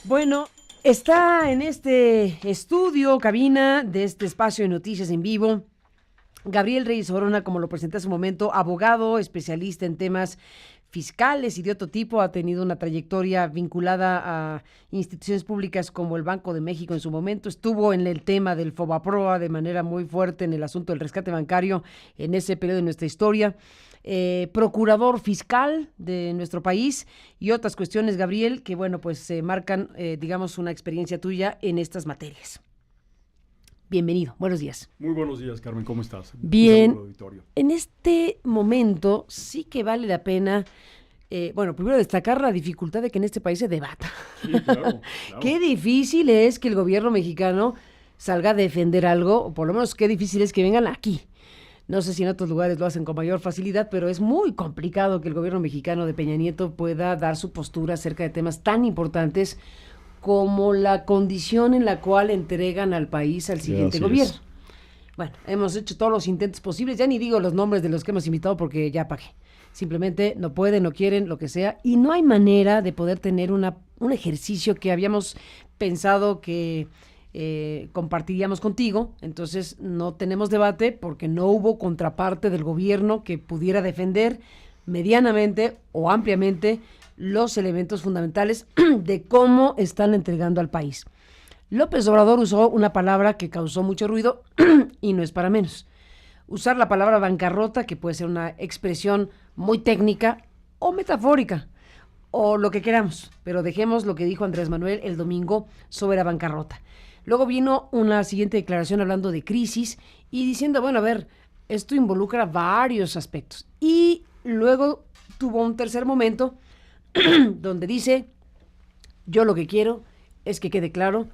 Bueno, está en este estudio, cabina de este espacio de noticias en vivo, Gabriel Reyes Orona, como lo presenté hace un momento, abogado, especialista en temas fiscales y de otro tipo, ha tenido una trayectoria vinculada a instituciones públicas como el Banco de México en su momento, estuvo en el tema del Fobaproa de manera muy fuerte en el asunto del rescate bancario en ese periodo de nuestra historia, procurador fiscal de nuestro país y otras cuestiones, Gabriel, que bueno, pues marcan, digamos, una experiencia tuya en estas materias. Bienvenido, buenos días. Muy buenos días, Carmen, ¿cómo estás? Bien, en este momento sí que vale la pena, primero destacar la dificultad de que en este país se debata. Sí, claro. Qué difícil es que el gobierno mexicano salga a defender algo, o por lo menos qué difícil es que vengan aquí. No sé si en otros lugares lo hacen con mayor facilidad, pero es muy complicado que el gobierno mexicano de Peña Nieto pueda dar su postura acerca de temas tan importantes como la condición en la cual entregan al país al siguiente gobierno. Bueno, hemos hecho todos los intentos posibles, ya ni digo los nombres de los que hemos invitado porque ya pagué. Simplemente no pueden, no quieren, lo que sea, y no hay manera de poder tener un ejercicio que habíamos pensado que compartiríamos contigo. Entonces no tenemos debate porque no hubo contraparte del gobierno que pudiera defender medianamente o ampliamente los elementos fundamentales de cómo están entregando al país. López Obrador usó una palabra que causó mucho ruido y no es para menos. Usar la palabra bancarrota, que puede ser una expresión muy técnica o metafórica, o lo que queramos, pero dejemos lo que dijo Andrés Manuel el domingo sobre la bancarrota. Luego vino una siguiente declaración hablando de crisis y diciendo, bueno, a ver, esto involucra varios aspectos. Y luego tuvo un tercer momento donde dice, yo lo que quiero es que quede claro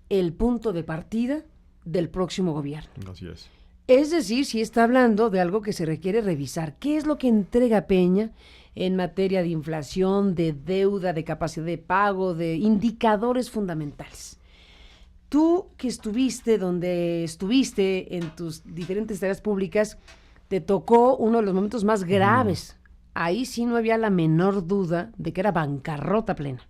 el punto de partida del próximo gobierno. Así es. Es decir, si está hablando de algo que se requiere revisar. ¿Qué es lo que entrega Peña en materia de inflación, de deuda, de capacidad de pago, de indicadores fundamentales? Tú que estuviste donde estuviste en tus diferentes tareas públicas, te tocó uno de los momentos más graves. Ahí sí no había la menor duda de que era bancarrota plena.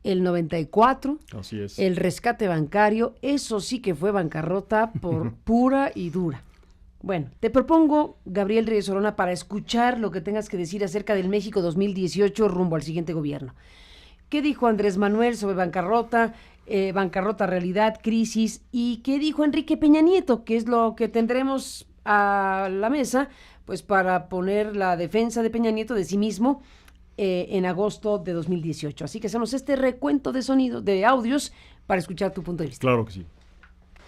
El 94, así es. El rescate bancario, eso sí que fue bancarrota por pura y dura. Bueno, te propongo, Gabriel Reyes Orona, para escuchar lo que tengas que decir acerca del México 2018 rumbo al siguiente gobierno. ¿Qué dijo Andrés Manuel sobre bancarrota, bancarrota realidad, crisis? ¿Y qué dijo Enrique Peña Nieto? Que es lo que tendremos a la mesa, pues para poner la defensa de Peña Nieto de sí mismo en agosto de 2018. Así que hacemos este recuento de sonidos, de audios, para escuchar tu punto de vista. Claro que sí.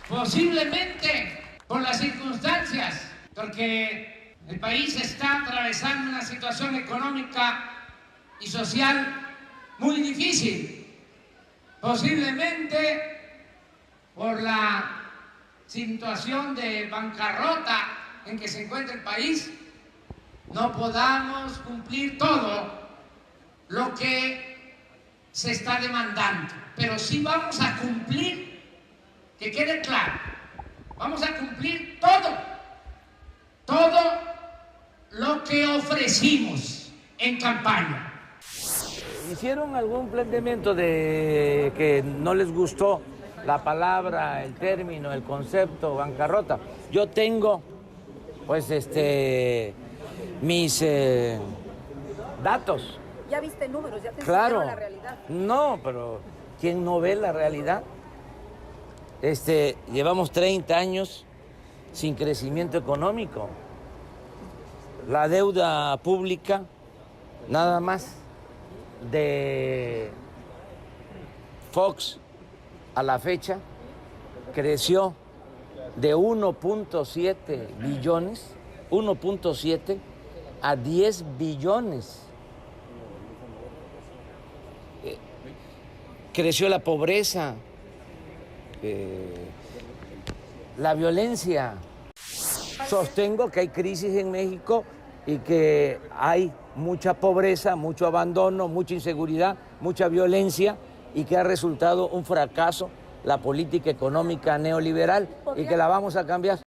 Posiblemente por las circunstancias, porque el país está atravesando una situación económica y social muy difícil. Posiblemente por la situación de bancarrota en que se encuentra el país, no podamos cumplir todo lo que se está demandando, pero sí vamos a cumplir, que quede claro, vamos a cumplir todo lo que ofrecimos en campaña. ¿Hicieron algún planteamiento de que no les gustó la palabra, el término, el concepto bancarrota? Yo tengo, pues, mis datos. ¿Ya viste números? ¿Ya te Claro. enseñaron la realidad? No, pero ¿quién no ve la realidad? Llevamos 30 años sin crecimiento económico. La deuda pública, nada más de Fox a la fecha, creció de 1.7 billones, 1.7 a 10 billones. Creció la pobreza, la violencia. Sostengo que hay crisis en México y que hay mucha pobreza, mucho abandono, mucha inseguridad, mucha violencia y que ha resultado un fracaso la política económica neoliberal y que la vamos a cambiar.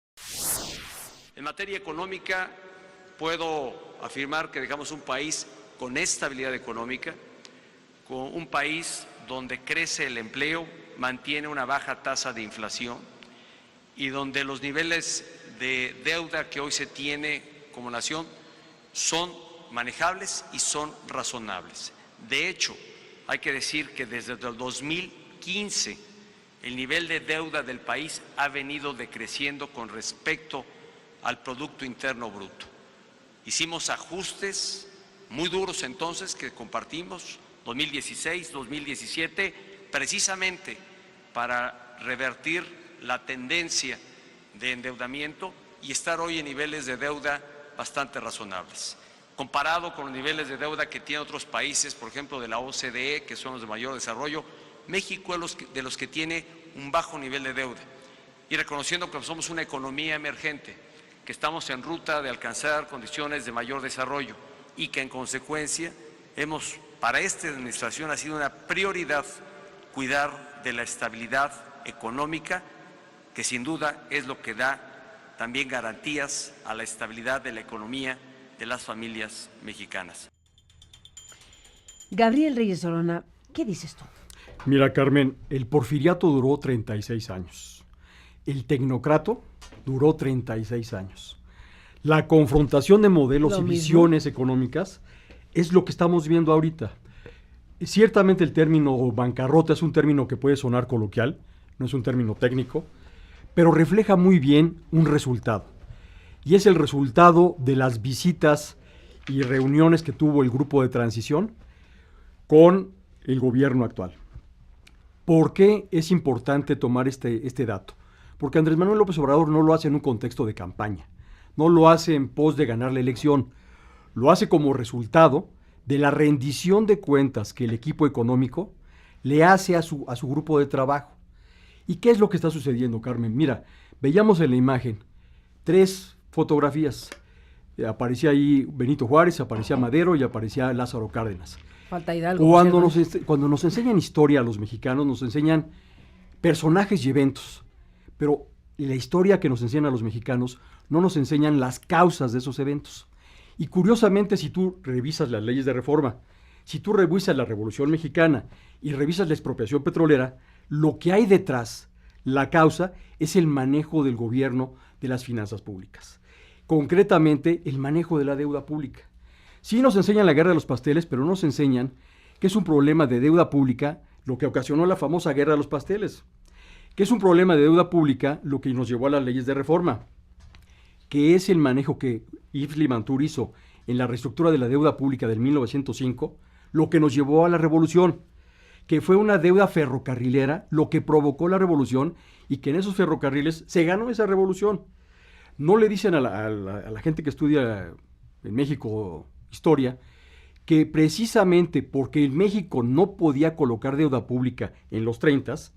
En materia económica puedo afirmar que dejamos un país con estabilidad económica, con un país donde crece el empleo, mantiene una baja tasa de inflación y donde los niveles de deuda que hoy se tiene como nación son manejables y son razonables. De hecho, hay que decir que desde el 2015 el nivel de deuda del país ha venido decreciendo con respecto al Producto Interno Bruto. Hicimos ajustes muy duros entonces que compartimos, 2016, 2017, precisamente para revertir la tendencia de endeudamiento y estar hoy en niveles de deuda bastante razonables. Comparado con los niveles de deuda que tienen otros países, por ejemplo, de la OCDE, que son los de mayor desarrollo, México es de los que tiene un bajo nivel de deuda. Y reconociendo que somos una economía emergente, que estamos en ruta de alcanzar condiciones de mayor desarrollo y que en consecuencia para esta administración ha sido una prioridad cuidar de la estabilidad económica, que sin duda es lo que da también garantías a la estabilidad de la economía de las familias mexicanas. Gabriel Reyes Orona, ¿qué dices tú? Mira, Carmen, el porfiriato duró 36 años. El tecnocrato duró 36 años. La confrontación de modelos y visiones económicas es lo que estamos viendo ahorita. Ciertamente el término bancarrota es un término que puede sonar coloquial, no es un término técnico, pero refleja muy bien un resultado. Y es el resultado de las visitas y reuniones que tuvo el grupo de transición con el gobierno actual. ¿Por qué es importante tomar este dato? Porque Andrés Manuel López Obrador no lo hace en un contexto de campaña, no lo hace en pos de ganar la elección, lo hace como resultado de la rendición de cuentas que el equipo económico le hace a su grupo de trabajo. ¿Y qué es lo que está sucediendo, Carmen? Mira, veíamos en la imagen 3 fotografías. Aparecía ahí Benito Juárez, aparecía Madero y aparecía Lázaro Cárdenas. Falta Hidalgo. Cuando nos enseñan historia a los mexicanos, nos enseñan personajes y eventos, pero la historia que nos enseñan a los mexicanos no nos enseñan las causas de esos eventos. Y curiosamente, si tú revisas las leyes de reforma, si tú revisas la Revolución Mexicana y revisas la expropiación petrolera, lo que hay detrás, la causa, es el manejo del gobierno de las finanzas públicas. Concretamente, el manejo de la deuda pública. Sí nos enseñan la guerra de los pasteles, pero no nos enseñan que es un problema de deuda pública lo que ocasionó la famosa guerra de los pasteles. Que es un problema de deuda pública lo que nos llevó a las leyes de reforma. Que es el manejo que Yves Limantour hizo en la reestructura de la deuda pública del 1905, lo que nos llevó a la revolución. Que fue una deuda ferrocarrilera lo que provocó la revolución y que en esos ferrocarriles se ganó esa revolución. No le dicen a la gente que estudia en México historia que precisamente porque en México no podía colocar deuda pública en los 30s,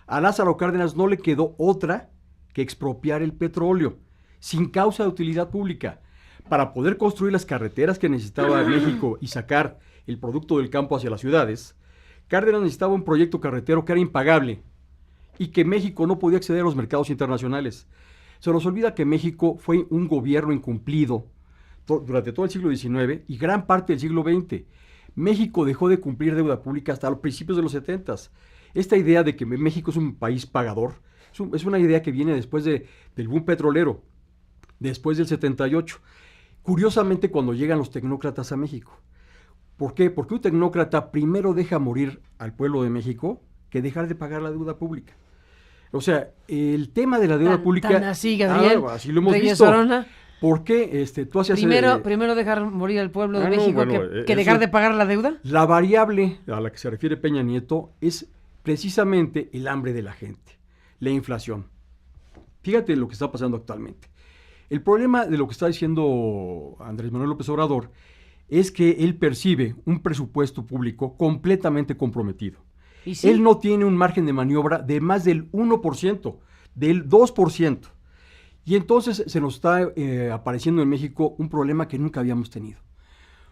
a Lázaro Cárdenas no le quedó otra que expropiar el petróleo sin causa de utilidad pública para poder construir las carreteras que necesitaba México y sacar el producto del campo hacia las ciudades. Cárdenas necesitaba un proyecto carretero que era impagable y que México no podía acceder a los mercados internacionales. Se nos olvida que México fue un gobierno incumplido durante todo el siglo XIX y gran parte del siglo XX. México dejó de cumplir deuda pública hasta los principios de los 70s. Esta idea de que México es un país pagador es una idea que viene después del boom petrolero, después del 78. Curiosamente, cuando llegan los tecnócratas a México. ¿Por qué? Porque un tecnócrata primero deja morir al pueblo de México que dejar de pagar la deuda pública. O sea, el tema de la deuda pública... Tan así, Gabriel. Así lo hemos Reyes visto. Orona. ¿Por qué tú hacías... Primero dejar morir al pueblo de México que dejar de pagar la deuda. La variable a la que se refiere Peña Nieto es precisamente el hambre de la gente, la inflación. Fíjate lo que está pasando actualmente. El problema de lo que está diciendo Andrés Manuel López Obrador es que él percibe un presupuesto público completamente comprometido. ¿Y sí? Él no tiene un margen de maniobra de más del 1%, del 2%. Y entonces se nos está apareciendo en México un problema que nunca habíamos tenido.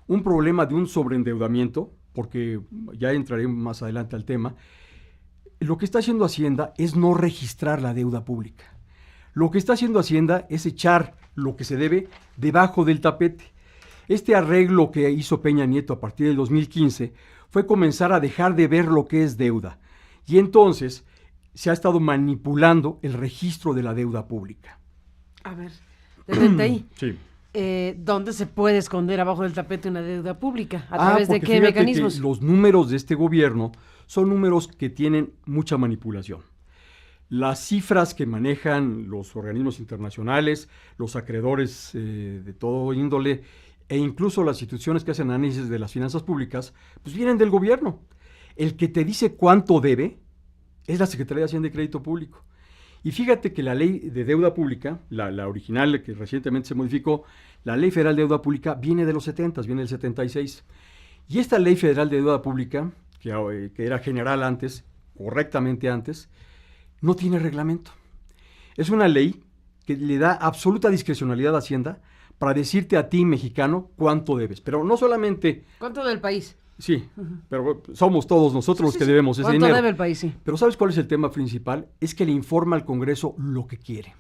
Un problema de un sobreendeudamiento, porque ya entraré más adelante al tema. Lo que está haciendo Hacienda es no registrar la deuda pública. Lo que está haciendo Hacienda es echar lo que se debe debajo del tapete. Este arreglo que hizo Peña Nieto a partir del 2015 fue comenzar a dejar de ver lo que es deuda. Y entonces se ha estado manipulando el registro de la deuda pública. A ver, detente ahí. Sí. ¿Dónde se puede esconder abajo del tapete una deuda pública? ¿A través de porque qué fíjate mecanismos? que los números de este gobierno son números que tienen mucha manipulación. Las cifras que manejan los organismos internacionales, los acreedores de todo índole, e incluso las instituciones que hacen análisis de las finanzas públicas, pues vienen del gobierno. El que te dice cuánto debe es la Secretaría de Hacienda y Crédito Público. Y fíjate que la ley de deuda pública, la original que recientemente se modificó, la Ley Federal de Deuda Pública viene de los 70, viene del 76. Y esta Ley Federal de Deuda Pública, que era general antes, correctamente antes, no tiene reglamento. Es una ley que le da absoluta discrecionalidad a Hacienda para decirte a ti, mexicano, cuánto debes. Pero no solamente... ¿Cuánto del país? Sí, pero somos todos nosotros los que debemos ese dinero. ¿Cuánto debe el país? Sí. Pero ¿sabes cuál es el tema principal? Es que le informa al Congreso lo que quiere.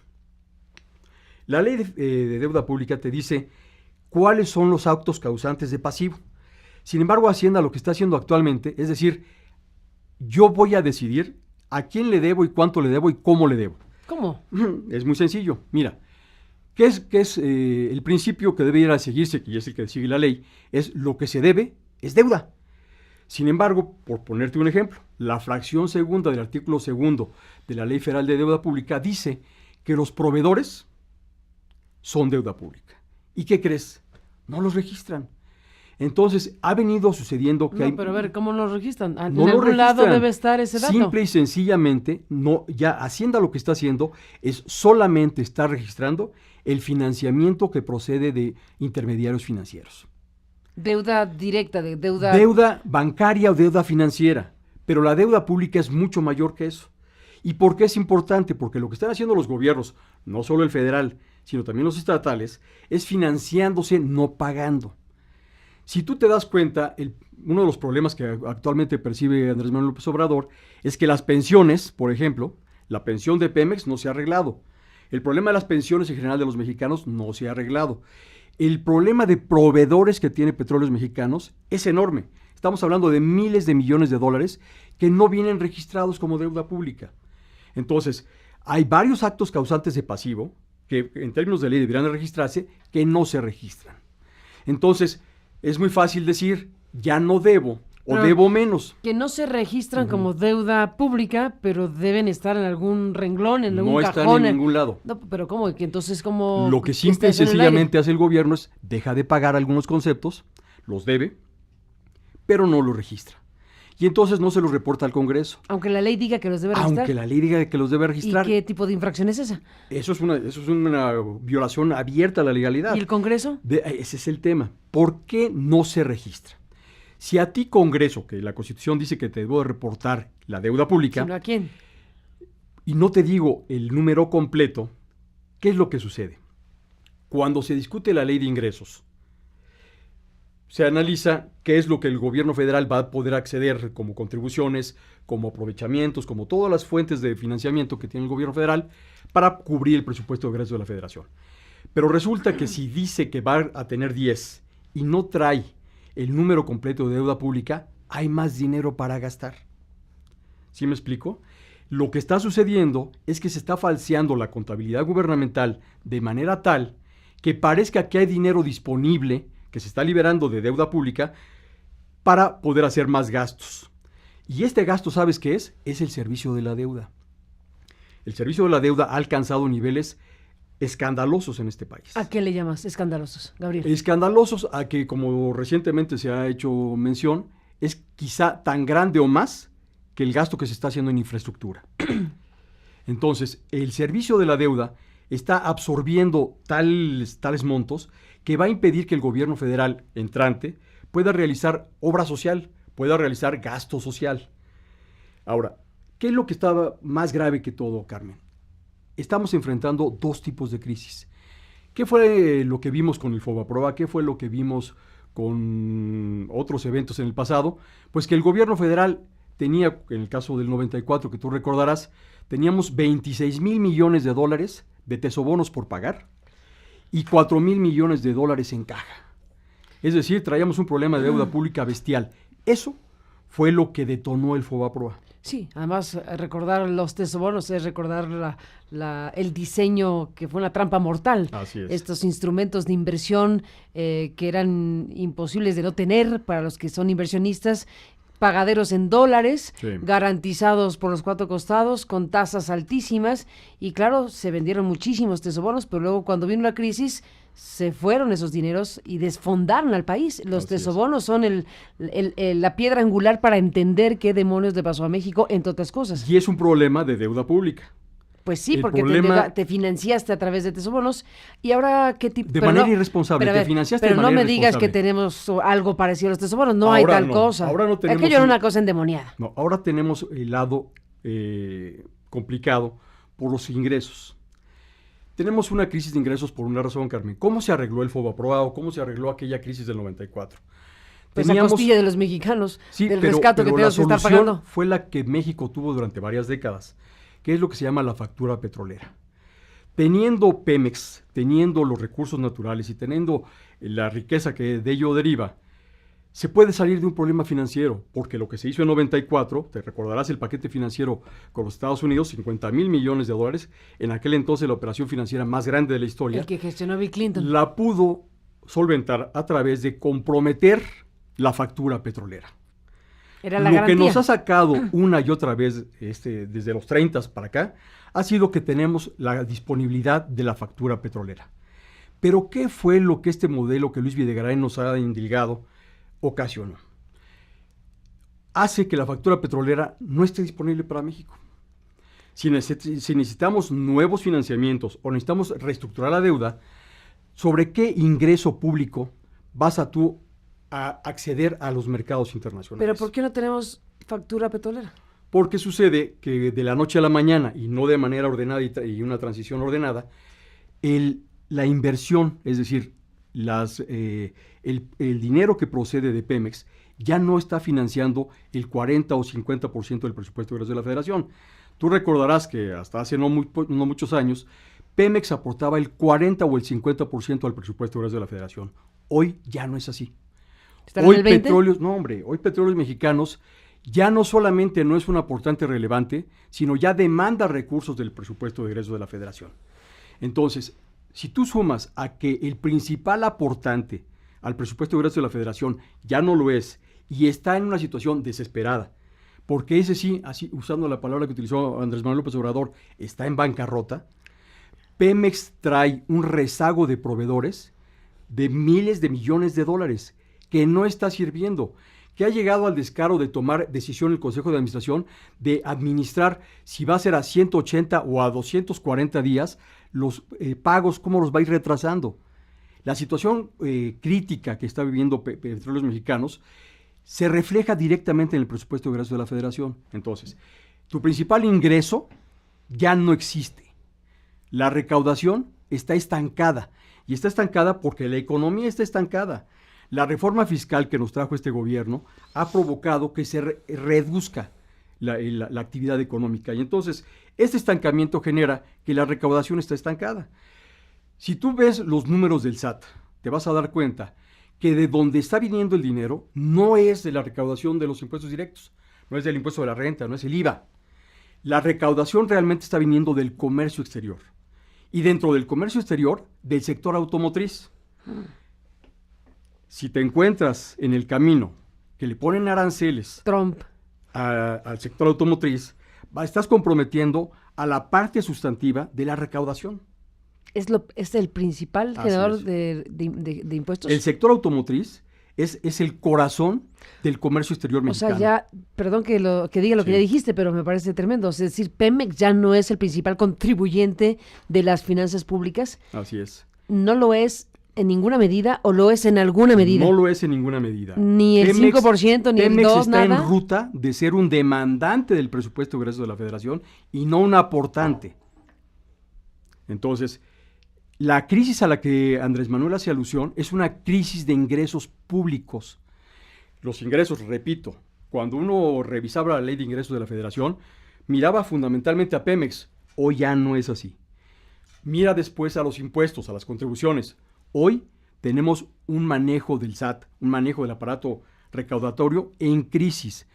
La ley de deuda pública te dice cuáles son los actos causantes de pasivo. Sin embargo, Hacienda lo que está haciendo actualmente es decir, yo voy a decidir a quién le debo y cuánto le debo y cómo le debo. ¿Cómo? Es muy sencillo. Mira, ¿qué es el principio que debiera seguirse, y es el que sigue la ley? Es lo que se debe es deuda. Sin embargo, por ponerte un ejemplo, la fracción segunda del artículo segundo de la Ley Federal de Deuda Pública dice que los proveedores son deuda pública. ¿Y qué crees? No los registran. Entonces, ha venido sucediendo que No, hay... pero a ver, ¿cómo lo registran? No ¿En lo algún lado registran. debe estar ese dato? Simple y sencillamente, no, ya Hacienda lo que está haciendo es solamente estar registrando el financiamiento que procede de intermediarios financieros. Deuda directa, deuda... Deuda bancaria o deuda financiera, pero la deuda pública es mucho mayor que eso. ¿Y por qué es importante? Porque lo que están haciendo los gobiernos, no solo el federal, sino también los estatales, es financiándose, no pagando. Si tú te das cuenta, uno de los problemas que actualmente percibe Andrés Manuel López Obrador es que las pensiones, por ejemplo, la pensión de Pemex no se ha arreglado. El problema de las pensiones en general de los mexicanos no se ha arreglado. El problema de proveedores que tiene Petróleos Mexicanos es enorme. Estamos hablando de miles de millones de dólares que no vienen registrados como deuda pública. Entonces, hay varios actos causantes de pasivo que en términos de ley deberían de registrarse que no se registran. Entonces, es muy fácil decir, ya no debo o debo menos. Que no se registran como deuda pública, pero deben estar en algún renglón, en algún cajón. No están en ningún lado. No, pero ¿cómo? Que entonces, ¿cómo? Lo que simple y sencillamente hace el gobierno es deja de pagar algunos conceptos, los debe, pero no los registra. Y entonces no se los reporta al Congreso. Aunque la ley diga que los debe registrar. Aunque la ley diga que los debe registrar. ¿Y qué tipo de infracción es esa? Eso es una violación abierta a la legalidad. ¿Y el Congreso? Ese es el tema. ¿Por qué no se registra? Si a ti, Congreso, que la Constitución dice que te debo de reportar la deuda pública, ¿Sino a quién? y no te digo el número completo, ¿qué es lo que sucede? Cuando se discute la ley de ingresos, se analiza qué es lo que el gobierno federal va a poder acceder como contribuciones, como aprovechamientos, como todas las fuentes de financiamiento que tiene el gobierno federal para cubrir el presupuesto de egresos de la federación. Pero resulta que si dice que va a tener 10 y no trae el número completo de deuda pública, hay más dinero para gastar. ¿Sí me explico? Lo que está sucediendo es que se está falseando la contabilidad gubernamental de manera tal que parezca que hay dinero disponible que se está liberando de deuda pública para poder hacer más gastos. Y este gasto, ¿sabes qué es? Es el servicio de la deuda. El servicio de la deuda ha alcanzado niveles escandalosos en este país. ¿A qué le llamas escandalosos, Gabriel? Escandalosos a que, como recientemente se ha hecho mención, es quizá tan grande o más que el gasto que se está haciendo en infraestructura. Entonces, el servicio de la deuda está absorbiendo tales montos que va a impedir que el gobierno federal entrante pueda realizar obra social, pueda realizar gasto social. Ahora, ¿qué es lo que estaba más grave que todo, Carmen? Estamos enfrentando dos tipos de crisis. ¿Qué fue lo que vimos con el Fobaproa? ¿Qué fue lo que vimos con otros eventos en el pasado? Pues que el gobierno federal tenía, en el caso del 94, que tú recordarás, teníamos 26 mil millones de dólares de tesobonos por pagar y 4 mil millones de dólares en caja. Es decir, traíamos un problema de deuda pública bestial. Eso fue lo que detonó el Fobaproa. Sí, además recordar los tesobonos es recordar el diseño que fue una trampa mortal. Así es. Estos instrumentos de inversión que eran imposibles de no tener para los que son inversionistas, pagaderos en dólares, Sí. garantizados por los cuatro costados, con tasas altísimas, y claro, se vendieron muchísimos tesobonos, pero luego cuando vino la crisis, se fueron esos dineros y desfondaron al país. Los Así es. tesobonos son la piedra angular para entender qué demonios le pasó a México, entre otras cosas. Y es un problema de deuda pública. Pues sí, El porque problema- te financiaste a través de tesobonos, y ahora qué tipo... De manera irresponsable, pero a te ver, financiaste pero de no manera me digas que irresponsable. tenemos algo parecido a los tesobonos, no hay Ahora tal no, cosa. ahora no tenemos Aquello era un- una cosa endemoniada. No, ahora tenemos el lado complicado por los ingresos. Tenemos una crisis de ingresos por una razón, Carmen. ¿Cómo se arregló el Fobaproa o cómo se arregló aquella crisis del 94? Pues a costilla de los mexicanos, Sí, del pero rescate que la tenemos que estar solución pagando. fue la que México tuvo durante varias décadas, que es lo que se llama la factura petrolera. Teniendo Pemex, teniendo los recursos naturales y teniendo la riqueza que de ello deriva, se puede salir de un problema financiero, porque lo que se hizo en 94, te recordarás el paquete financiero con los Estados Unidos, 50,000 millones de dólares, en aquel entonces la operación financiera más grande de la historia, El que gestionó Bill Clinton. la pudo solventar a través de comprometer la factura petrolera. Era la Lo garantía. que nos ha sacado una y otra vez desde los 30 para acá ha sido que tenemos la disponibilidad de la factura petrolera. Pero ¿qué fue lo que este modelo que Luis Videgaray nos ha indilgado ocasionó? Hace que la factura petrolera no esté disponible para México. Si necesitamos nuevos financiamientos o necesitamos reestructurar la deuda, ¿sobre qué ingreso público vas tú a acceder a los mercados internacionales? Pero ¿por qué no tenemos factura petrolera? Porque sucede que de la noche a la mañana, y no de manera ordenada y una transición ordenada, la inversión, es decir, el dinero que procede de Pemex, ya no está financiando el 40 o 50% del presupuesto egreso de la Federación. Tú recordarás que hasta hace no muchos años, Pemex aportaba el 40 o el 50% al presupuesto egreso de la Federación. Hoy ya no es así. ¿Están en el 20? Hoy Petróleos Mexicanos ya no solamente no es un aportante relevante, sino ya demanda recursos del presupuesto de egresos de la Federación. Entonces, si tú sumas a que el principal aportante al presupuesto de egresos de la Federación ya no lo es y está en una situación desesperada, porque ese sí, así usando la palabra que utilizó Andrés Manuel López Obrador, está en bancarrota, Pemex trae un rezago de proveedores de miles de millones de dólares que no está sirviendo, que ha llegado al descaro de tomar decisión el Consejo de Administración de administrar si va a ser a 180 o a 240 días los pagos, cómo los va a ir retrasando. La situación crítica que está viviendo Petróleos Mexicanos se refleja directamente en el presupuesto de egresos de la Federación. Entonces, tu principal ingreso ya no existe. La recaudación está estancada, y está estancada porque la economía está estancada. La reforma fiscal que nos trajo este gobierno ha provocado que se reduzca la actividad económica, y entonces este estancamiento genera que la recaudación está estancada. Si tú ves los números del SAT, te vas a dar cuenta que de donde está viniendo el dinero no es de la recaudación de los impuestos directos, no es del impuesto de la renta, no es el IVA. La recaudación realmente está viniendo del comercio exterior, y dentro del comercio exterior, del sector automotriz. Si te encuentras en el camino que le ponen aranceles Trump. al sector automotriz, estás comprometiendo a la parte sustantiva de la recaudación. ¿Es el principal Así generador es. de impuestos? El sector automotriz es el corazón del comercio exterior O mexicano. sea, ya, perdón que diga lo que Sí. ya dijiste, pero me parece tremendo. Es decir, Pemex ya no es el principal contribuyente de las finanzas públicas. Así es. No lo es en ninguna medida, o lo es en alguna medida. No lo es en ninguna medida. Ni el 5%, ni el Pemex 2%, está nada. en ruta de ser un demandante del presupuesto egreso de la Federación y no un aportante. Entonces, la crisis a la que Andrés Manuel hace alusión es una crisis de ingresos públicos. Los ingresos, repito, cuando uno revisaba la ley de ingresos de la Federación, miraba fundamentalmente a Pemex. Hoy ya no es así. Mira después a los impuestos, a las contribuciones. Hoy tenemos un manejo del SAT, un manejo del aparato recaudatorio en crisis.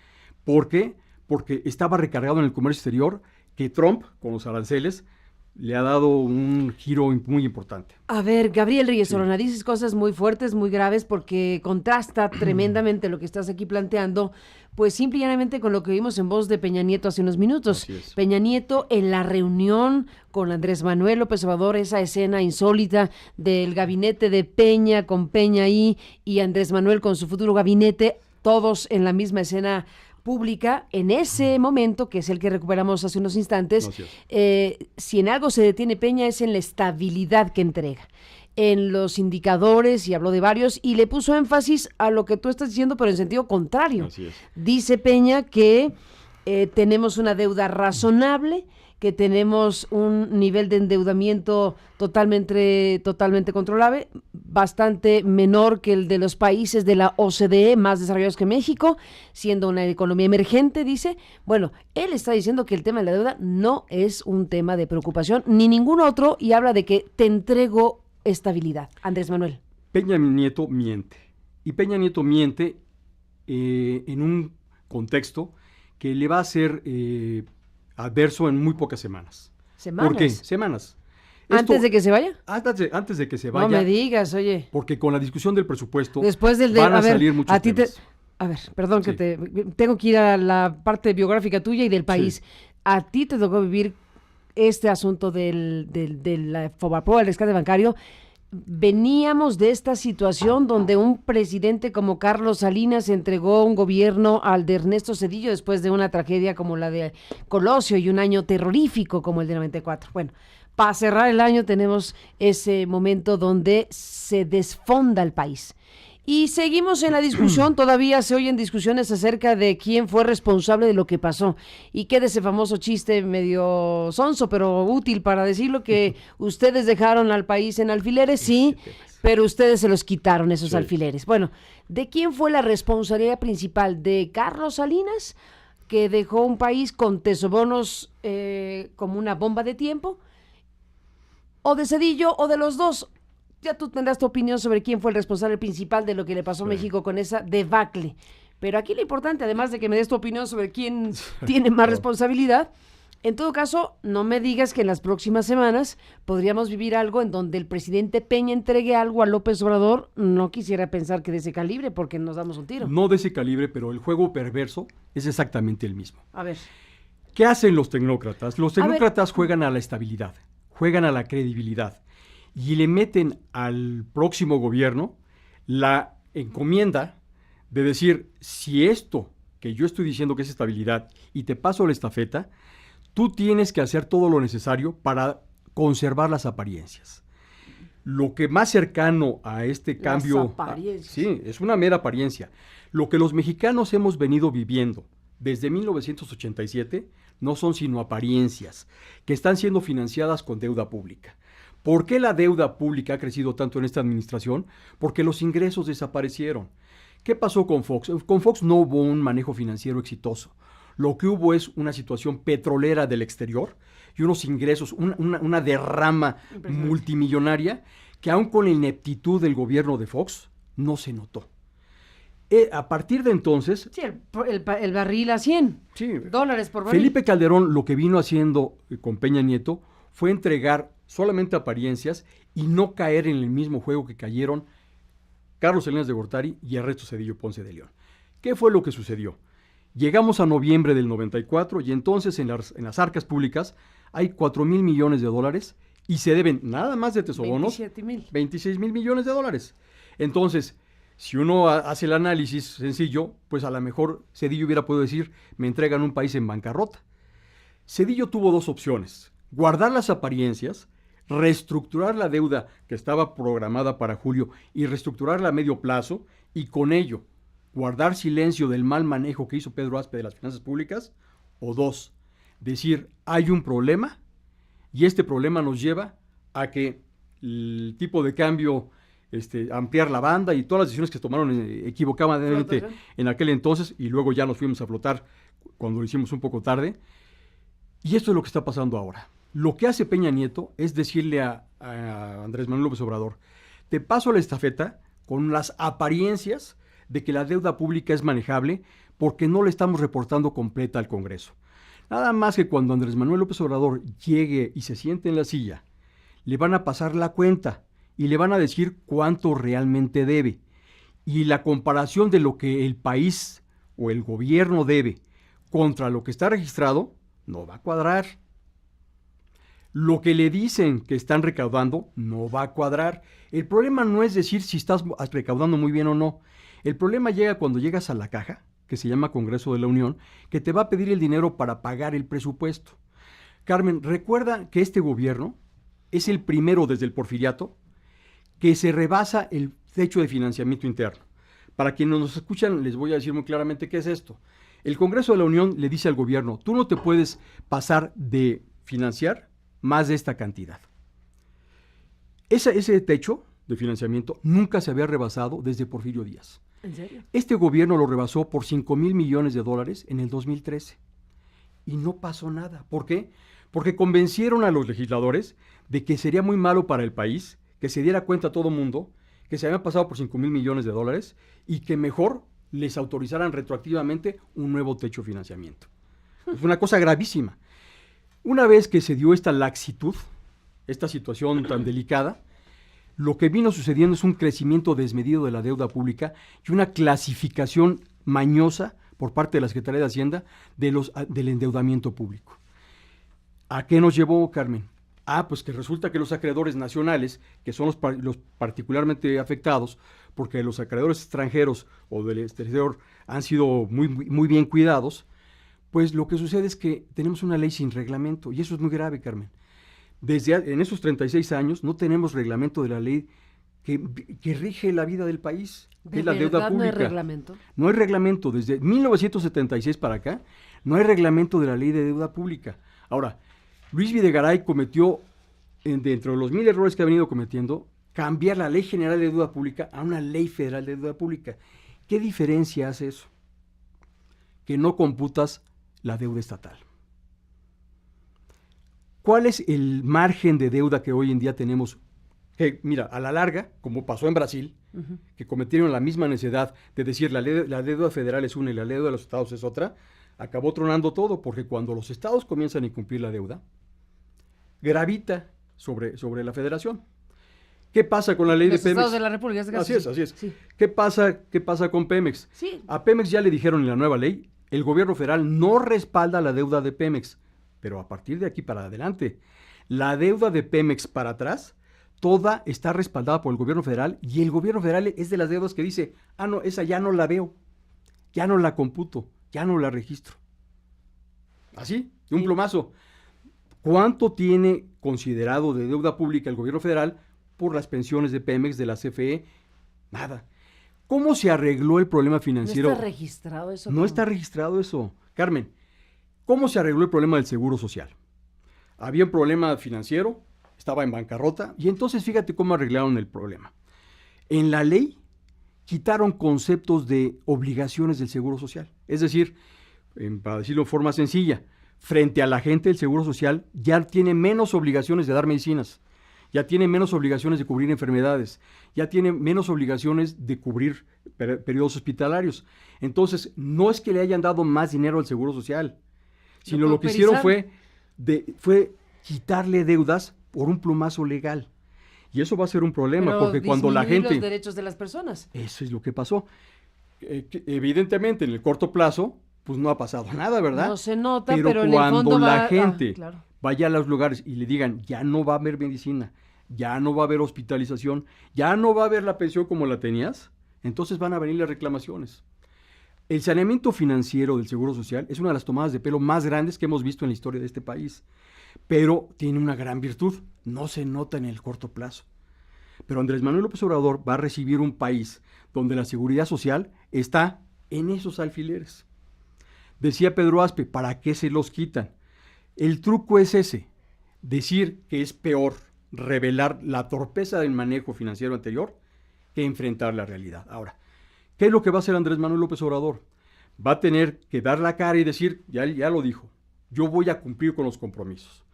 ¿Por qué? Porque estaba recargado en el comercio exterior, que Trump, con los aranceles, le ha dado un giro muy importante. A ver, Gabriel Reyes Sí. Orona, dices cosas muy fuertes, muy graves, porque contrasta tremendamente lo que estás aquí planteando, pues simple y llanamente con lo que vimos en voz de Peña Nieto hace unos minutos. Así es. Peña Nieto en la reunión con Andrés Manuel López Obrador, esa escena insólita del gabinete de Peña con Peña ahí y Andrés Manuel con su futuro gabinete, todos en la misma escena pública. En ese momento, que es el que recuperamos hace unos instantes, Así es. si en algo se detiene Peña es en la estabilidad que entrega, en los indicadores, y habló de varios, y le puso énfasis a lo que tú estás diciendo, pero en sentido contrario. Así es. Dice Peña que tenemos una deuda razonable, que tenemos un nivel de endeudamiento totalmente controlable, bastante menor que el de los países de la OCDE más desarrollados que México, siendo una economía emergente, dice. Bueno, él está diciendo que el tema de la deuda no es un tema de preocupación, ni ningún otro, y habla de que te entrego estabilidad. Andrés Manuel. Peña Nieto miente. Y Peña Nieto miente en un contexto que le va a ser adverso en muy pocas semanas. ¿Semanas? ¿Por qué? Semanas. ¿Antes de que se vaya? Antes de que se vaya. No me digas, oye. Porque con la discusión del presupuesto Después del van a, a ver, salir muchos a ti temas. a ver, perdón Sí. que tengo que ir a la parte biográfica tuya y del país. Sí. A ti te tocó vivir este asunto de la Fobaproa, el rescate bancario. Veníamos de esta situación donde un presidente como Carlos Salinas entregó un gobierno al de Ernesto Zedillo después de una tragedia como la de Colosio y un año terrorífico como el de 94. Bueno, para cerrar el año tenemos ese momento donde se desfonda el país. Y seguimos en la discusión, todavía se oyen discusiones acerca de quién fue responsable de lo que pasó. Y queda ese famoso chiste medio sonso, pero útil para decirlo, que ustedes dejaron al país en alfileres, sí, pero ustedes se los quitaron esos Sí. alfileres. Bueno, ¿de quién fue la responsabilidad principal? ¿De Carlos Salinas, que dejó un país con tesobonos como una bomba de tiempo? ¿O de Zedillo o de los dos? Ya tú tendrás tu opinión sobre quién fue el responsable principal de lo que le pasó a México con esa debacle. Pero aquí lo importante, además de que me des tu opinión sobre quién tiene más responsabilidad, en todo caso, no me digas que en las próximas semanas podríamos vivir algo en donde el presidente Peña entregue algo a López Obrador. No quisiera pensar que de ese calibre, porque nos damos un tiro. No de ese calibre, pero el juego perverso es exactamente el mismo. A ver. ¿Qué hacen los tecnócratas? Los A ver. tecnócratas juegan a la estabilidad, juegan a la credibilidad y le meten al próximo gobierno la encomienda de decir, si esto que yo estoy diciendo que es estabilidad y te paso la estafeta, tú tienes que hacer todo lo necesario para conservar las apariencias. Lo que más cercano a este Las cambio... apariencias. Sí, es una mera apariencia. Lo que los mexicanos hemos venido viviendo desde 1987 no son sino apariencias que están siendo financiadas con deuda pública. ¿Por qué la deuda pública ha crecido tanto en esta administración? Porque los ingresos desaparecieron. ¿Qué pasó con Fox? Con Fox no hubo un manejo financiero exitoso. Lo que hubo es una situación petrolera del exterior y unos ingresos, una derrama multimillonaria que aun con la ineptitud del gobierno de Fox no se notó. A partir de entonces... Sí, el barril a 100 Sí, dólares por barril. Felipe Calderón lo que vino haciendo con Peña Nieto fue entregar solamente apariencias y no caer en el mismo juego que cayeron Carlos Salinas de Gortari y Ernesto Zedillo Ponce de León. ¿Qué fue lo que sucedió? Llegamos a noviembre del 94 y entonces en las arcas públicas hay 4,000 millones de dólares y se deben nada más de tesobonos 27,000. 26,000 millones de dólares. Entonces, si uno hace el análisis sencillo, pues a lo mejor Zedillo hubiera podido decir, me entregan un país en bancarrota. Zedillo tuvo dos opciones: guardar las apariencias, reestructurar la deuda que estaba programada para julio y reestructurarla a medio plazo, y con ello guardar silencio del mal manejo que hizo Pedro Aspe de las finanzas públicas, o dos, decir, hay un problema y este problema nos lleva a que el tipo de cambio, ampliar la banda y todas las decisiones que se tomaron equivocadamente en aquel entonces, y luego ya nos fuimos a flotar cuando lo hicimos un poco tarde. Y esto es lo que está pasando ahora. Lo que hace Peña Nieto es decirle a Andrés Manuel López Obrador, te paso la estafeta con las apariencias de que la deuda pública es manejable, porque no le estamos reportando completa al Congreso. Nada más que cuando Andrés Manuel López Obrador llegue y se siente en la silla, le van a pasar la cuenta y le van a decir cuánto realmente debe. Y la comparación de lo que el país o el gobierno debe contra lo que está registrado no va a cuadrar. Lo que le dicen que están recaudando no va a cuadrar. El problema no es decir si estás recaudando muy bien o no. El problema llega cuando llegas a la caja, que se llama Congreso de la Unión, que te va a pedir el dinero para pagar el presupuesto. Carmen, recuerda que este gobierno es el primero desde el Porfiriato que se rebasa el techo de financiamiento interno. Para quienes nos escuchan, les voy a decir muy claramente qué es esto. El Congreso de la Unión le dice al gobierno, tú no te puedes pasar de financiar más de esta cantidad. Ese techo de financiamiento nunca se había rebasado desde Porfirio Díaz. ¿En serio? Este gobierno lo rebasó por 5,000 millones de dólares en el 2013. Y no pasó nada. ¿Por qué? Porque convencieron a los legisladores de que sería muy malo para el país, que se diera cuenta a todo mundo que se habían pasado por 5,000 millones de dólares y que mejor les autorizaran retroactivamente un nuevo techo de financiamiento. Es una cosa gravísima. Una vez que se dio esta laxitud, esta situación tan delicada, lo que vino sucediendo es un crecimiento desmedido de la deuda pública y una clasificación mañosa por parte de la Secretaría de Hacienda del endeudamiento público. ¿A qué nos llevó, Carmen? Pues que resulta que los acreedores nacionales, que son los particularmente afectados, porque los acreedores extranjeros o del exterior han sido muy bien cuidados, pues lo que sucede es que tenemos una ley sin reglamento, y eso es muy grave, Carmen. En esos 36 años no tenemos reglamento de la ley que rige la vida del país, que es la deuda pública. ¿No hay reglamento? No hay reglamento. Desde 1976 para acá, no hay reglamento de la ley de deuda pública. Ahora, Luis Videgaray cometió, dentro de los 1,000 errores que ha venido cometiendo, cambiar la Ley General de Deuda Pública a una Ley Federal de Deuda Pública. ¿Qué diferencia hace eso? Que no computas la deuda estatal. ¿Cuál es el margen de deuda que hoy en día tenemos? Que, mira, a la larga, como pasó en Brasil, que cometieron la misma necedad de decir la deuda federal es una y la deuda de los estados es otra, acabó tronando todo, porque cuando los estados comienzan a incumplir la deuda, gravita sobre la federación. ¿Qué pasa con la ley de Pemex? Estados de la República. Así es. Sí. ¿Qué pasa con Pemex? Sí. A Pemex ya le dijeron en la nueva ley, el gobierno federal no respalda la deuda de Pemex, pero a partir de aquí para adelante, la deuda de Pemex para atrás, toda está respaldada por el gobierno federal, y el gobierno federal es de las deudas que dice, no, esa ya no la veo, ya no la computo, ya no la registro. Así, de un plumazo. ¿Cuánto tiene considerado de deuda pública el gobierno federal por las pensiones de Pemex, de la CFE? Nada. ¿Cómo se arregló el problema financiero? ¿No está registrado eso? No está registrado eso. Carmen, ¿cómo se arregló el problema del Seguro Social? Había un problema financiero, estaba en bancarrota, y entonces fíjate cómo arreglaron el problema. En la ley quitaron conceptos de obligaciones del Seguro Social. Es decir, para decirlo de forma sencilla, frente a la gente del Seguro Social ya tiene menos obligaciones de dar medicinas, ya tiene menos obligaciones de cubrir enfermedades, ya tiene menos obligaciones de cubrir periodos hospitalarios. Entonces, no es que le hayan dado más dinero al Seguro Social, sino lo que hicieron fue quitarle deudas por un plumazo legal. Y eso va a ser un problema, porque cuando la gente... los derechos de las personas. Eso es lo que pasó. Evidentemente, en el corto plazo, pues no ha pasado nada, ¿verdad? No se nota, pero cuando en el fondo la gente claro, vaya a los lugares y le digan, ya no va a haber medicina, ya no va a haber hospitalización, ya no va a haber la pensión como la tenías, entonces van a venir las reclamaciones. El saneamiento financiero del Seguro Social es una de las tomadas de pelo más grandes que hemos visto en la historia de este país, pero tiene una gran virtud, no se nota en el corto plazo. Pero Andrés Manuel López Obrador va a recibir un país donde la seguridad social está en esos alfileres. Decía Pedro Aspe, ¿para qué se los quitan? El truco es ese, decir que es peor revelar la torpeza del manejo financiero anterior que enfrentar la realidad. Ahora, ¿qué es lo que va a hacer Andrés Manuel López Obrador? Va a tener que dar la cara y decir, ya lo dijo, yo voy a cumplir con los compromisos.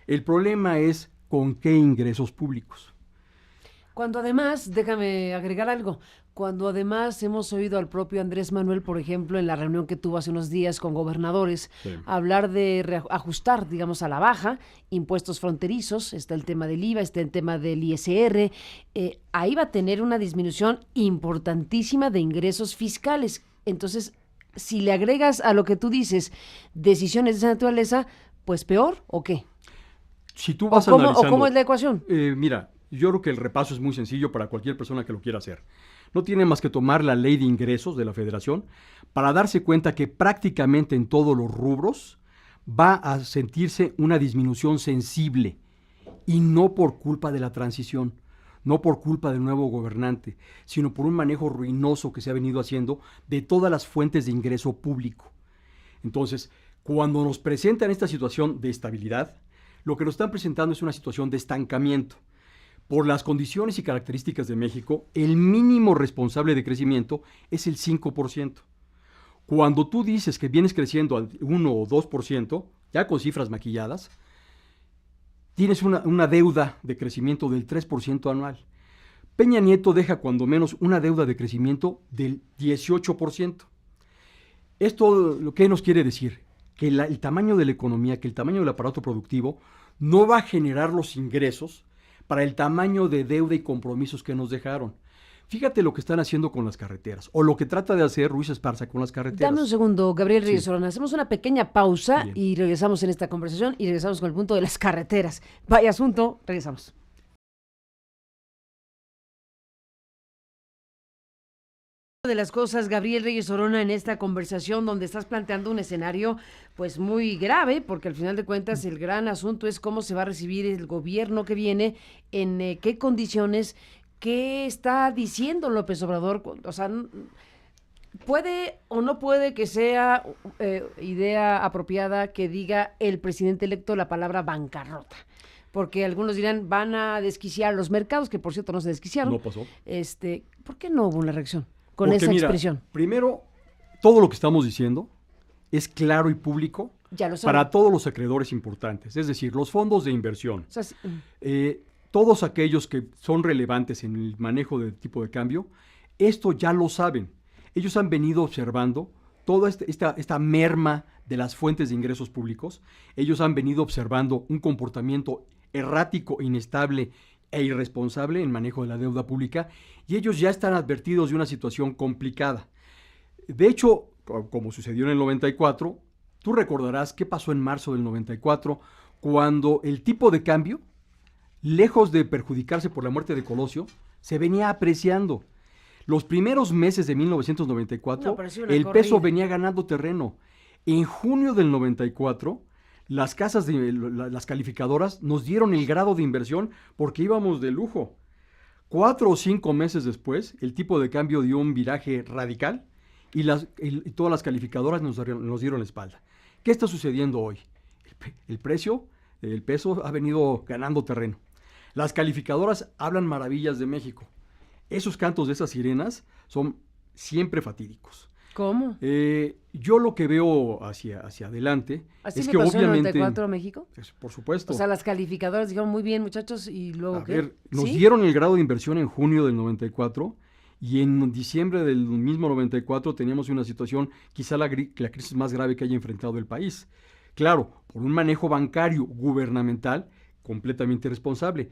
El problema es con qué ingresos públicos. Cuando además, déjame agregar algo, cuando además hemos oído al propio Andrés Manuel, por ejemplo, en la reunión que tuvo hace unos días con gobernadores, Sí. hablar de ajustar, digamos, a la baja impuestos fronterizos, está el tema del IVA, está el tema del ISR, ahí va a tener una disminución importantísima de ingresos fiscales. Entonces, si le agregas a lo que tú dices decisiones de esa naturaleza, pues peor, ¿o qué? Si tú vas ¿O cómo analizando, es la ecuación? mira, yo creo que el repaso es muy sencillo para cualquier persona que lo quiera hacer. No tiene más que tomar la ley de ingresos de la Federación para darse cuenta que prácticamente en todos los rubros va a sentirse una disminución sensible, y no por culpa de la transición, no por culpa del nuevo gobernante, sino por un manejo ruinoso que se ha venido haciendo de todas las fuentes de ingreso público. Entonces, cuando nos presentan esta situación de estabilidad, lo que nos están presentando es una situación de estancamiento. Por las condiciones y características de México, el mínimo responsable de crecimiento es el 5%. Cuando tú dices que vienes creciendo al 1 o 2%, ya con cifras maquilladas, tienes una deuda de crecimiento del 3% anual. Peña Nieto deja cuando menos una deuda de crecimiento del 18%. ¿Esto lo que nos quiere decir? Que el tamaño de la economía, que el tamaño del aparato productivo no va a generar los ingresos para el tamaño de deuda y compromisos que nos dejaron. Fíjate lo que están haciendo con las carreteras, o lo que trata de hacer Ruiz Esparza con las carreteras. Dame un segundo, Gabriel Reyes Sí. Orona. Hacemos una pequeña pausa Bien. y regresamos en esta conversación y regresamos con el punto de las carreteras. Vaya asunto, regresamos. De las cosas, Gabriel Reyes Orona, en esta conversación donde estás planteando un escenario pues muy grave, porque al final de cuentas el gran asunto es cómo se va a recibir el gobierno que viene, en qué condiciones, qué está diciendo López Obrador, o sea, ¿puede o no puede que sea idea apropiada que diga el presidente electo la palabra bancarrota? Porque algunos dirán, van a desquiciar los mercados, que por cierto no se desquiciaron. No pasó. ¿Por qué no hubo una reacción con Porque, esa mira, expresión? primero, todo lo que estamos diciendo es claro y público Ya lo saben. para todos los acreedores importantes, es decir, los fondos de inversión, O sea, todos aquellos que son relevantes en el manejo del tipo de cambio, esto ya lo saben. Ellos han venido observando toda esta merma de las fuentes de ingresos públicos. Ellos han venido observando un comportamiento errático, inestable e irresponsable en manejo de la deuda pública, y ellos ya están advertidos de una situación complicada. De hecho, como sucedió en el 94, tú recordarás qué pasó en marzo del 94, cuando el tipo de cambio, lejos de perjudicarse por la muerte de Colosio, se venía apreciando. Los primeros meses de 1994, No, pero sí una el corrida. peso venía ganando terreno. En junio del 94, las las calificadoras nos dieron el grado de inversión porque íbamos de lujo. 4 o 5 meses después, el tipo de cambio dio un viraje radical y todas las calificadoras nos dieron la espalda. ¿Qué está sucediendo hoy? El precio del peso ha venido ganando terreno. Las calificadoras hablan maravillas de México. Esos cantos de esas sirenas son siempre fatídicos. ¿Cómo? Yo lo que veo hacia adelante ¿Así es le que pasó en obviamente, 94 a México? por supuesto, O sea, las calificadoras dijeron muy bien, muchachos, y luego a ¿qué? ver, nos ¿Sí? dieron el grado de inversión en junio del 94 y en diciembre del mismo 94 teníamos una situación, quizá la crisis más grave que haya enfrentado el país. Claro, por un manejo bancario gubernamental completamente irresponsable.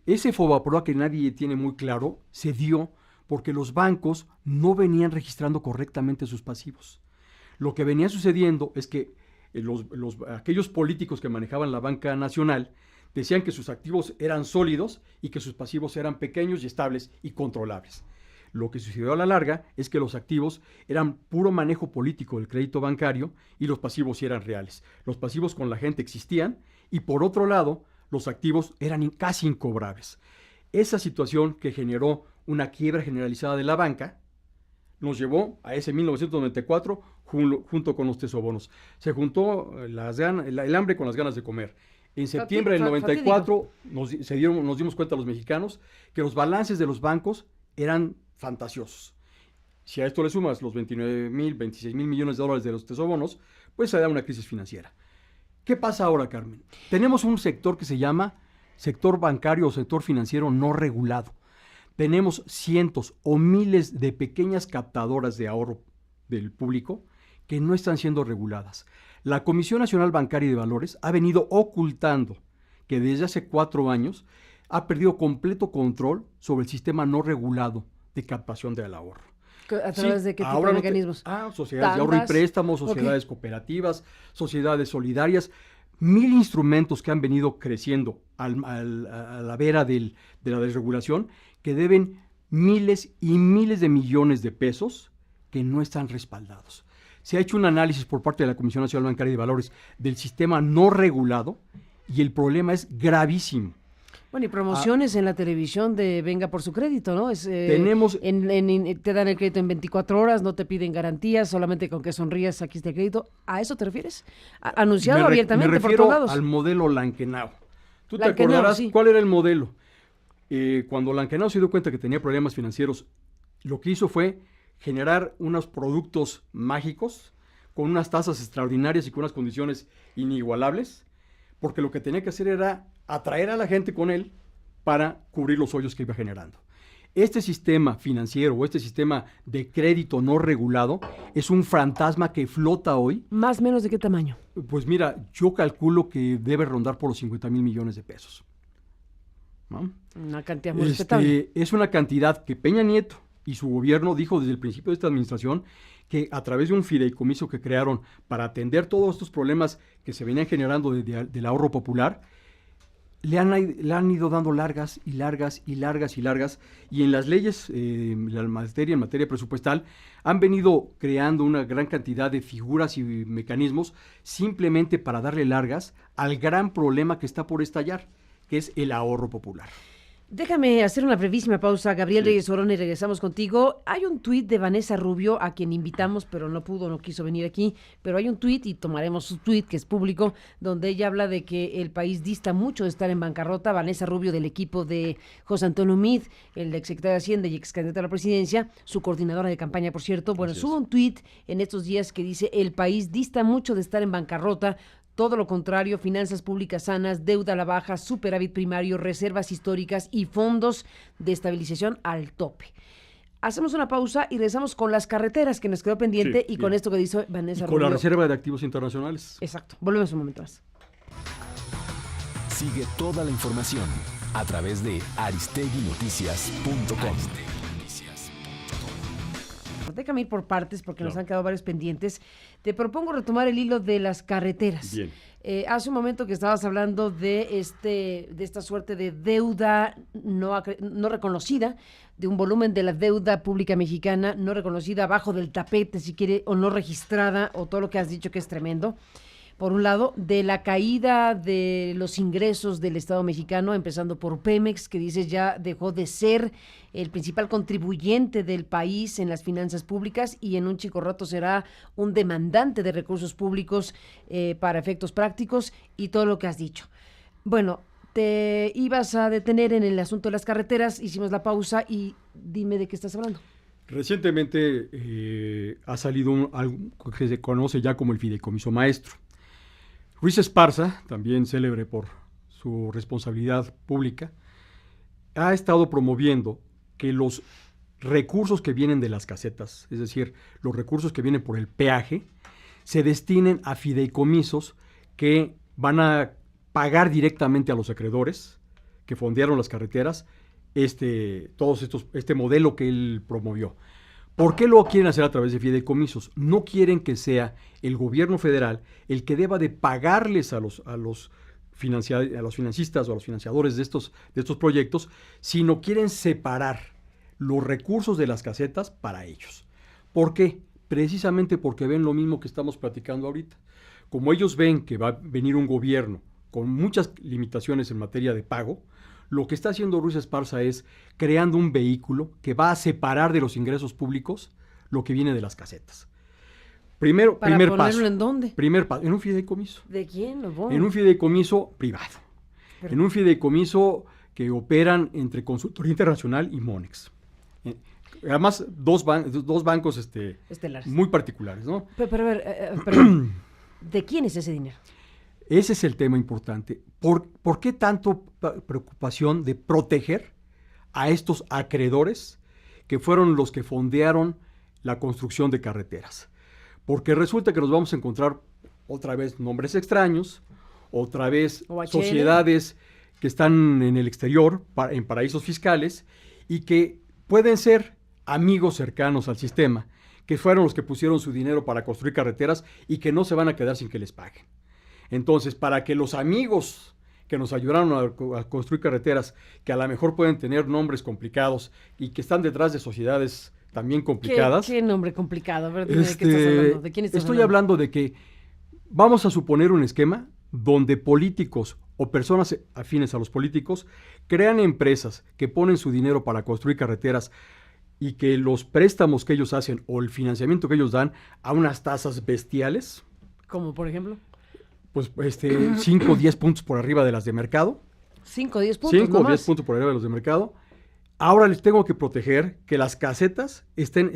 Ese Fobaproa que nadie tiene muy claro se dio porque los bancos no venían registrando correctamente sus pasivos. Lo que venía sucediendo es que aquellos políticos que manejaban la banca nacional decían que sus activos eran sólidos y que sus pasivos eran pequeños y estables y controlables. Lo que sucedió a la larga es que los activos eran puro manejo político del crédito bancario y los pasivos sí eran reales. Los pasivos con la gente existían y por otro lado, los activos eran casi incobrables. Esa situación que generó una quiebra generalizada de la banca nos llevó a ese 1994 junto con los tesobonos. Se juntó el hambre con las ganas de comer. En septiembre del 94 nos dimos cuenta los mexicanos que los balances de los bancos eran fantasiosos. Si a esto le sumas los 26 mil millones de dólares de los tesobonos, pues se da una crisis financiera. ¿Qué pasa ahora, Carmen? Tenemos un sector que se llama sector bancario o sector financiero no regulado. tenemos cientos o miles de pequeñas captadoras de ahorro del público que no están siendo reguladas. La Comisión Nacional Bancaria y de Valores ha venido ocultando que desde hace 4 años ha perdido completo control sobre el sistema no regulado de captación del ahorro. ¿A través de qué tipo de mecanismos? Sociedades de ahorro y préstamos, sociedades cooperativas, sociedades solidarias, 1000 instrumentos que han venido creciendo a la vera de la desregulación, que deben miles y miles de millones de pesos que no están respaldados. Se ha hecho un análisis por parte de la Comisión Nacional Bancaria y de Valores del sistema no regulado y el problema es gravísimo. Bueno, y promociones en la televisión de venga por su crédito, ¿no? Tenemos... te dan el crédito en 24 horas, no te piden garantías, solamente con que sonrías aquí está el crédito. ¿A eso te refieres? Anunciado abiertamente por todos lados. Al modelo Lankenau. ¿Tú te Lankenau, acordarás sí. cuál era el modelo? Cuando Lankenau se dio cuenta que tenía problemas financieros, lo que hizo fue generar unos productos mágicos con unas tasas extraordinarias y con unas condiciones inigualables, porque lo que tenía que hacer era atraer a la gente con él para cubrir los hoyos que iba generando. Este sistema financiero o este sistema de crédito no regulado es un fantasma que flota hoy. ¿Más o menos de qué tamaño? Pues mira, yo calculo que debe rondar por los 50,000 millones de pesos. ¿No? Una cantidad muy respetable. Es una cantidad que Peña Nieto y su gobierno dijo desde el principio de esta administración que a través de un fideicomiso que crearon para atender todos estos problemas que se venían generando del ahorro popular, le han ido dando largas y largas y largas y largas, y en las leyes, en materia presupuestal, han venido creando una gran cantidad de figuras y mecanismos simplemente para darle largas al gran problema que está por estallar, que es el ahorro popular. Déjame hacer una brevísima pausa, Gabriel Reyes Orona, y regresamos contigo. Hay un tuit de Vanessa Rubio, a quien invitamos, pero no quiso venir aquí, pero hay un tuit, y tomaremos su tuit, que es público, donde ella habla de que el país dista mucho de estar en bancarrota. Vanessa Rubio, del equipo de José Antonio Meade, el exsecretario de Hacienda y excandidato a la presidencia, su coordinadora de campaña, por cierto. Bueno, sube un tuit en estos días que dice: el país dista mucho de estar en bancarrota. Todo lo contrario, finanzas públicas sanas, deuda a la baja, superávit primario, reservas históricas y fondos de estabilización al tope. Hacemos una pausa y regresamos con las carreteras, que nos quedó pendiente, y con esto que dice Vanessa Rubio. Con la Reserva de Activos Internacionales. Exacto. Volvemos un momento más. Sigue toda la información a través de aristeguinoticias.com. Déjame ir por partes porque nos han quedado varios pendientes. Te propongo retomar el hilo de las carreteras. Bien. Hace un momento que estabas hablando de esta suerte de deuda no reconocida, de un volumen de la deuda pública mexicana no reconocida, abajo del tapete, si quiere, o no registrada, o todo lo que has dicho que es tremendo. Por un lado, de la caída de los ingresos del Estado mexicano, empezando por Pemex, que dices ya dejó de ser el principal contribuyente del país en las finanzas públicas, y en un chico rato será un demandante de recursos públicos para efectos prácticos, y todo lo que has dicho. Bueno, te ibas a detener en el asunto de las carreteras, hicimos la pausa, y dime de qué estás hablando. Recientemente ha salido algo que se conoce ya como el fideicomiso maestro. Ruiz Esparza, también célebre por su responsabilidad pública, ha estado promoviendo que los recursos que vienen de las casetas, es decir, los recursos que vienen por el peaje, se destinen a fideicomisos que van a pagar directamente a los acreedores que fondearon las carreteras este modelo que él promovió. ¿Por qué lo quieren hacer a través de fideicomisos? No quieren que sea el gobierno federal el que deba de pagarles a los financistas o a los financiadores de estos proyectos, sino quieren separar los recursos de las casetas para ellos. ¿Por qué? Precisamente porque ven lo mismo que estamos platicando ahorita. Como ellos ven que va a venir un gobierno con muchas limitaciones en materia de pago, lo que está haciendo Ruiz Esparza es creando un vehículo que va a separar de los ingresos públicos lo que viene de las casetas. Primer paso. ¿En dónde? Primer paso, en un fideicomiso. ¿De quién? En un fideicomiso privado. En un fideicomiso que operan entre Consultoría Internacional y Monex. Además, dos bancos estelares, muy particulares, ¿no? Pero a ver, ¿de quién es ese dinero? Ese es el tema importante. ¿Por qué tanto preocupación de proteger a estos acreedores que fueron los que fondearon la construcción de carreteras. Porque resulta que nos vamos a encontrar otra vez nombres extraños, otra vez sociedades que están en el exterior, en paraísos fiscales, y que pueden ser amigos cercanos al sistema, que fueron los que pusieron su dinero para construir carreteras y que no se van a quedar sin que les paguen. Entonces, para que los amigos que nos ayudaron a construir carreteras, que a lo mejor pueden tener nombres complicados y que están detrás de sociedades también complicadas. ¿Qué nombre complicado? A ver, dime, ¿de qué estás hablando? ¿De quién estás hablando de que vamos a suponer un esquema donde políticos o personas afines a los políticos crean empresas que ponen su dinero para construir carreteras y que los préstamos que ellos hacen o el financiamiento que ellos dan a unas tasas bestiales. ¿Como por ejemplo? Pues 5 o 10 puntos por arriba de las de mercado. 5 o 10 puntos 5 o 10 puntos por arriba de los de mercado. Ahora les tengo que proteger que las casetas estén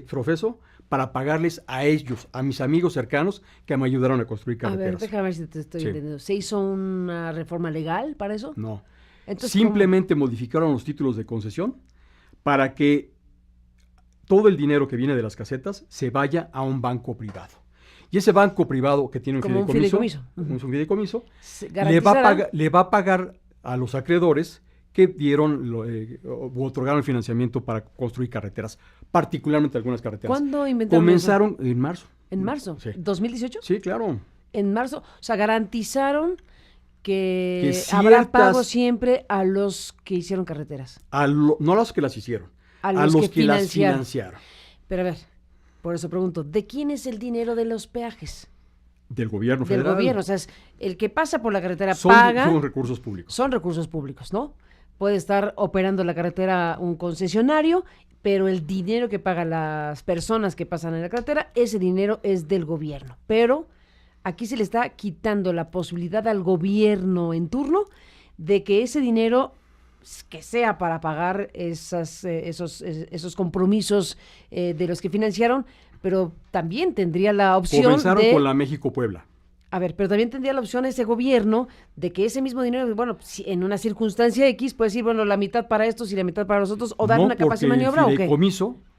profeso para pagarles a ellos, a mis amigos cercanos que me ayudaron a construir carreteras. A ver, déjame ver si te estoy entendiendo. ¿Se hizo una reforma legal para eso? No. Entonces, simplemente modificaron los títulos de concesión para que todo el dinero que viene de las casetas se vaya a un banco privado. Y ese banco privado que tiene un fideicomiso, le va a pagar a los acreedores que dieron o otorgaron el financiamiento para construir carreteras, particularmente algunas carreteras. ¿Cuándo inventaron Comenzaron eso? En marzo. ¿En marzo? Sí. ¿2018? Sí, claro. En marzo, o sea, garantizaron que habrá pago siempre a los que hicieron carreteras. No a los que las hicieron, a los que las financiaron. Pero a ver, por eso pregunto, ¿de quién es el dinero de los peajes? Del gobierno federal. Del gobierno, o sea, el que pasa por la carretera paga. Son recursos públicos. Son recursos públicos, ¿no? Puede estar operando la carretera un concesionario, pero el dinero que pagan las personas que pasan en la carretera, ese dinero es del gobierno. Pero aquí se le está quitando la posibilidad al gobierno en turno de que ese dinero, que sea para pagar esos compromisos de los que financiaron, pero también tendría la opción Comenzaron con la México-Puebla. A ver, pero también tendría la opción ese gobierno de que ese mismo dinero, bueno, si en una circunstancia X, puede decir, bueno, la mitad para estos y la mitad para los otros, o dar una capacidad de maniobra, ¿o qué?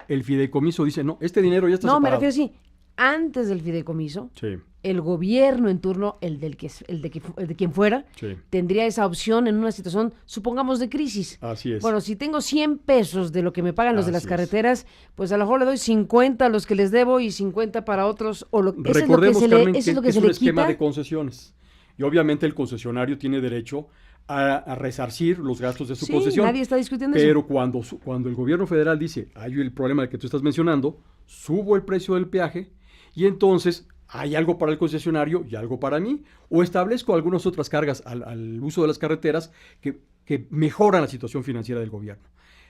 El fideicomiso dice, no, este dinero ya está separado. No, me refiero así, antes del fideicomiso, sí, el gobierno en turno, el de quien fuera, sí, tendría esa opción en una situación, supongamos, de crisis. Así es. Bueno, si tengo 100 pesos de lo que me pagan los de las Así carreteras, pues a lo mejor le doy 50 a los que les debo y 50 para otros. Recordemos, Carmen, que es un esquema quita de concesiones. Y obviamente el concesionario tiene derecho a resarcir los gastos de su concesión. Nadie está discutiendo pero eso. Cuando el gobierno federal dice, hay el problema que tú estás mencionando, subo el precio del peaje y entonces hay algo para el concesionario y algo para mí, o establezco algunas otras cargas al uso de las carreteras que mejoran la situación financiera del gobierno.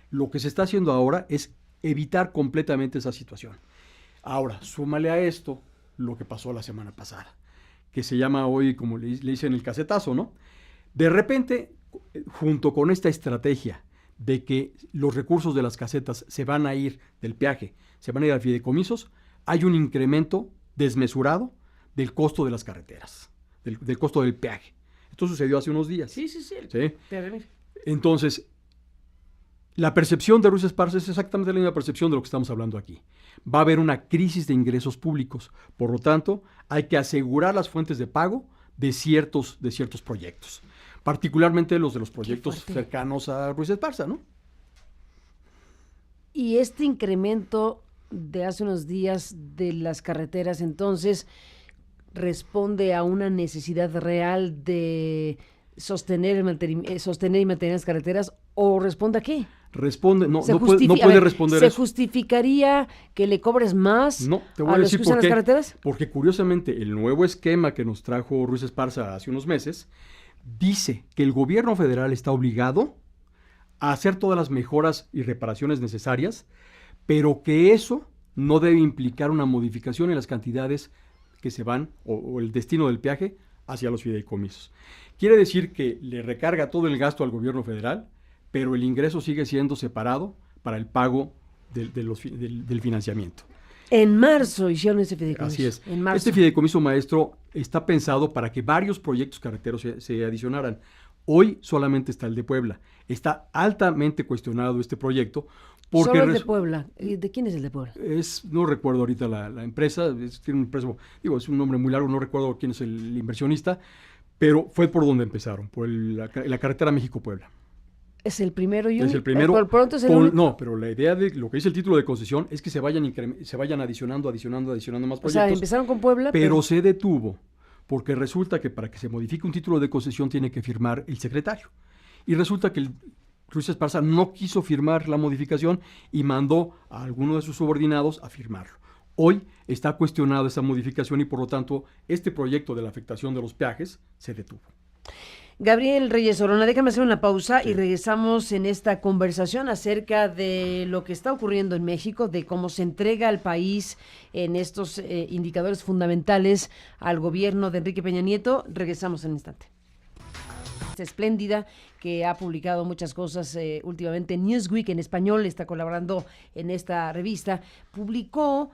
Lo que se está haciendo ahora es evitar completamente esa situación. Ahora, súmale a esto lo que pasó la semana pasada, que se llama hoy, como le dicen, el casetazo, ¿no? De repente, junto con esta estrategia de que los recursos de las casetas se van a ir del peaje, se van a ir a fideicomisos, hay un incremento desmesurado del costo de las carreteras, del costo del peaje. Esto sucedió hace unos días. Sí. Entonces, la percepción de Ruiz Esparza es exactamente la misma percepción de lo que estamos hablando aquí. Va a haber una crisis de ingresos públicos. Por lo tanto, hay que asegurar las fuentes de pago de ciertos proyectos. Particularmente los de los proyectos cercanos a Ruiz Esparza, ¿no? Y este incremento de hace unos días de las carreteras, entonces, responde a una necesidad real de sostener y mantener las carreteras, o responde a qué? Responde, no puede responder ¿Se eso. justificaría que le cobres más a los que usan las carreteras? Porque curiosamente el nuevo esquema que nos trajo Ruiz Esparza hace unos meses dice que el gobierno federal está obligado a hacer todas las mejoras y reparaciones necesarias, pero que eso no debe implicar una modificación en las cantidades que se van o el destino del peaje hacia los fideicomisos. Quiere decir que le recarga todo el gasto al gobierno federal, pero el ingreso sigue siendo separado para el pago del financiamiento. En marzo hicieron ese fideicomiso. Así es. En marzo. Este fideicomiso, maestro, está pensado para que varios proyectos carreteros se adicionaran. Hoy solamente está el de Puebla. Está altamente cuestionado este proyecto. Porque Solo el de Puebla. ¿De quién es el de Puebla? No recuerdo ahorita la empresa, tiene un precio, es un nombre muy largo, no recuerdo quién es el inversionista, pero fue por donde empezaron, por la carretera México-Puebla. ¿Es el primero y único? Es el primero. Por pronto es el único. No, pero la idea de lo que dice el título de concesión es que se vayan adicionando más proyectos. O sea, empezaron con Puebla, pero se detuvo, porque resulta que para que se modifique un título de concesión tiene que firmar el secretario. Y resulta que Ruiz Esparza no quiso firmar la modificación y mandó a alguno de sus subordinados a firmarlo. Hoy está cuestionada esa modificación y por lo tanto este proyecto de la afectación de los peajes se detuvo. Gabriel Reyes Orona, déjame hacer una pausa y regresamos en esta conversación acerca de lo que está ocurriendo en México, de cómo se entrega al país en estos indicadores fundamentales al gobierno de Enrique Peña Nieto. Regresamos en un instante. Espléndida, que ha publicado muchas cosas últimamente. Newsweek en español está colaborando en esta revista. Publicó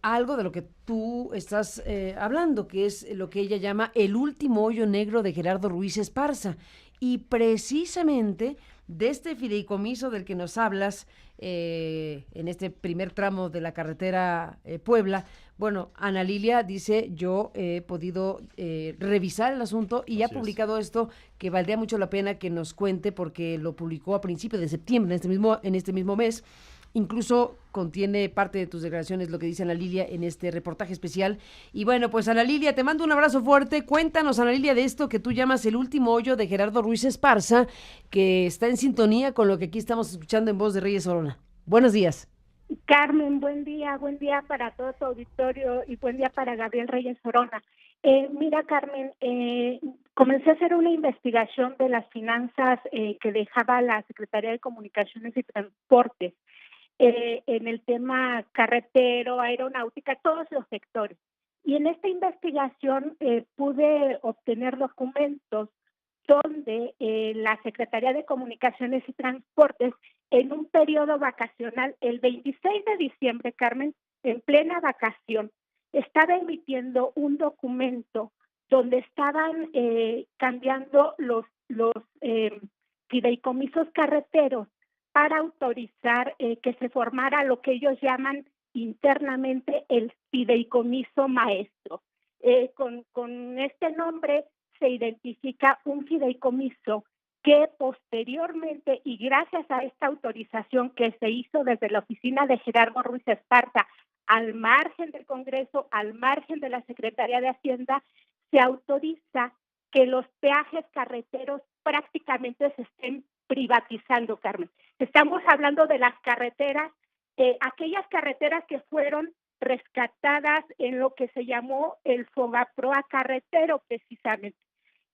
algo de lo que tú estás hablando, que es lo que ella llama el último hoyo negro de Gerardo Ruiz Esparza. Y precisamente de este fideicomiso del que nos hablas en este primer tramo de la carretera Puebla, bueno, Ana Lilia dice, yo he podido revisar el asunto y ha publicado esto que valdría mucho la pena que nos cuente porque lo publicó a principios de septiembre, en este mismo mes. Incluso contiene parte de tus declaraciones, lo que dice Ana Lilia en este reportaje especial. Y bueno, pues Ana Lilia, te mando un abrazo fuerte. Cuéntanos, Ana Lilia, de esto que tú llamas el último hoyo de Gerardo Ruiz Esparza, que está en sintonía con lo que aquí estamos escuchando en voz de Reyes Orona. Buenos días. Carmen, buen día para todo tu auditorio y buen día para Gabriel Reyes Orona. Mira, Carmen, comencé a hacer una investigación de las finanzas que dejaba la Secretaría de Comunicaciones y Transportes en el tema carretero, aeronáutica, todos los sectores. Y en esta investigación pude obtener documentos donde la Secretaría de Comunicaciones y Transportes, en un periodo vacacional, el 26 de diciembre, Carmen, en plena vacación, estaba emitiendo un documento donde estaban cambiando los fideicomisos carreteros para autorizar que se formara lo que ellos llaman internamente el fideicomiso maestro. Con este nombre se identifica un fideicomiso que posteriormente, y gracias a esta autorización que se hizo desde la oficina de Gerardo Ruiz Esparza, al margen del Congreso, al margen de la Secretaría de Hacienda, se autoriza que los peajes carreteros prácticamente se estén privatizando, Carmen. Estamos hablando de las carreteras, aquellas carreteras que fueron rescatadas en lo que se llamó el Fogaproa carretero precisamente,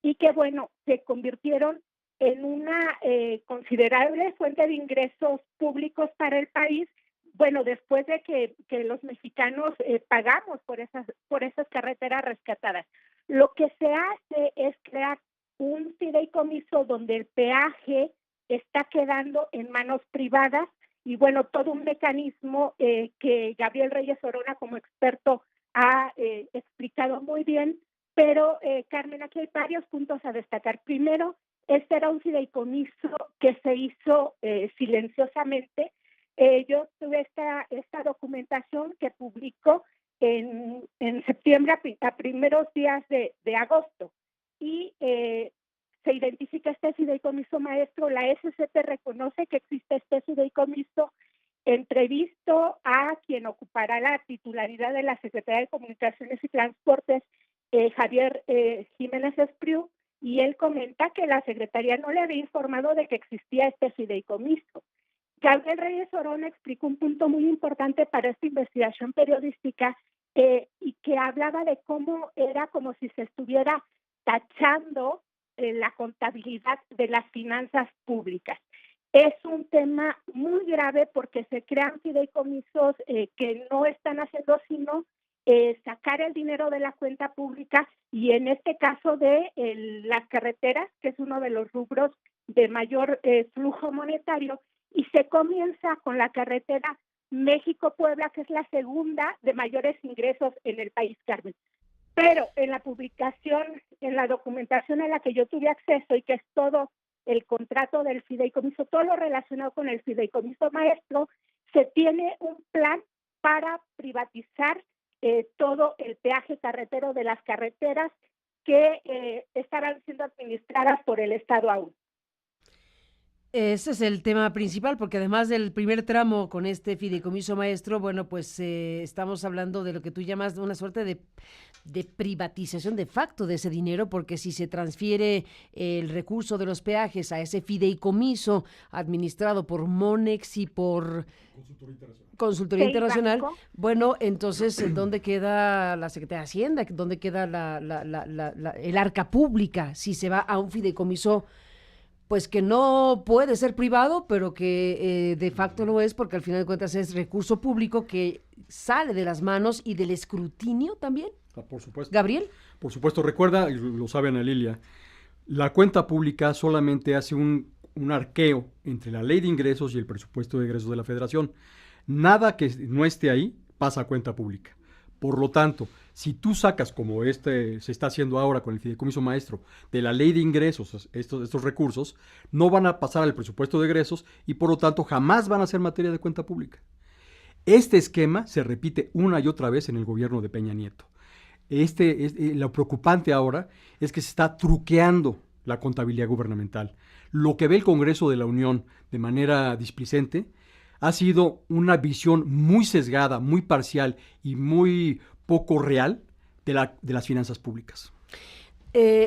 y que bueno, se convirtieron en una considerable fuente de ingresos públicos para el país, bueno, después de que los mexicanos pagamos por esas carreteras rescatadas. Lo que se hace es crear un fideicomiso donde el peaje está quedando en manos privadas y bueno, todo un mecanismo que Gabriel Reyes Orona como experto ha explicado muy bien, pero Carmen, aquí hay varios puntos a destacar. Primero, este era un fideicomiso que se hizo silenciosamente. Yo tuve esta documentación que publicó en septiembre a primeros días de agosto y se identifica este fideicomiso maestro. La SCT reconoce que existe este fideicomiso. Entrevisto a quien ocupará la titularidad de la Secretaría de Comunicaciones y Transportes, Javier Jiménez Espriu, y él comenta que la Secretaría no le había informado de que existía este fideicomiso. Gabriel Reyes Orona explicó un punto muy importante para esta investigación periodística y que hablaba de cómo era como si se estuviera tachando la contabilidad de las finanzas públicas. Es un tema muy grave porque se crean fideicomisos que no están haciendo sino sacar el dinero de la cuenta pública y en este caso de las carreteras, que es uno de los rubros de mayor flujo monetario, y se comienza con la carretera México-Puebla, que es la segunda de mayores ingresos en el país, Carmen. pero en la publicación, en la documentación a la que yo tuve acceso y que es todo el contrato del fideicomiso, todo lo relacionado con el fideicomiso maestro, se tiene un plan para privatizar todo el peaje carretero de las carreteras que estarán siendo administradas por el Estado aún. Ese es el tema principal, porque además del primer tramo con este fideicomiso maestro, bueno, pues estamos hablando de lo que tú llamas de una suerte de privatización de facto de ese dinero, porque si se transfiere el recurso de los peajes a ese fideicomiso administrado por Monex y por Consultoría Internacional, bueno, entonces, ¿dónde queda la Secretaría de Hacienda? ¿Dónde queda el arca pública si se va a un fideicomiso pues que no puede ser privado, pero que de facto lo es, porque al final de cuentas es recurso público que sale de las manos y del escrutinio también? Por supuesto. ¿Gabriel? Por supuesto, recuerda, y lo sabe Ana Lilia, la cuenta pública solamente hace un arqueo entre la ley de ingresos y el presupuesto de egresos de la Federación. Nada que no esté ahí pasa a cuenta pública. Por lo tanto, si tú sacas, como se está haciendo ahora con el fideicomiso maestro, de la ley de ingresos estos recursos, no van a pasar al presupuesto de egresos y por lo tanto jamás van a ser materia de cuenta pública. Este esquema se repite una y otra vez en el gobierno de Peña Nieto. Lo preocupante ahora es que se está truqueando la contabilidad gubernamental. Lo que ve el Congreso de la Unión de manera displicente ha sido una visión muy sesgada, muy parcial y muy poco real de las finanzas públicas.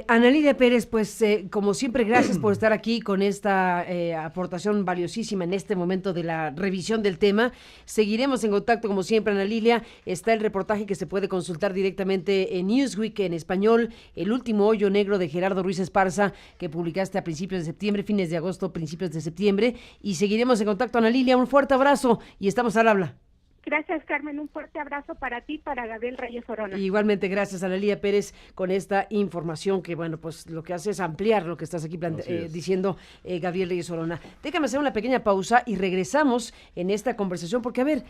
Ana Lilia Pérez, pues como siempre, gracias por estar aquí con esta aportación valiosísima en este momento de la revisión del tema. Seguiremos en contacto como siempre, Ana Lilia. Está el reportaje que se puede consultar directamente en Newsweek en español, El último hoyo negro de Gerardo Ruiz Esparza, que publicaste a principios de septiembre, fines de agosto, principios de septiembre. Y seguiremos en contacto, Ana Lilia. Un fuerte abrazo y estamos al habla. Gracias, Carmen. Un fuerte abrazo para ti, para Gabriel Reyes Orona. Igualmente, gracias a Ana Lilia Pérez con esta información que, bueno, pues lo que hace es ampliar lo que estás aquí diciendo, Gabriel Reyes Orona. Déjame hacer una pequeña pausa y regresamos en esta conversación, porque, a ver,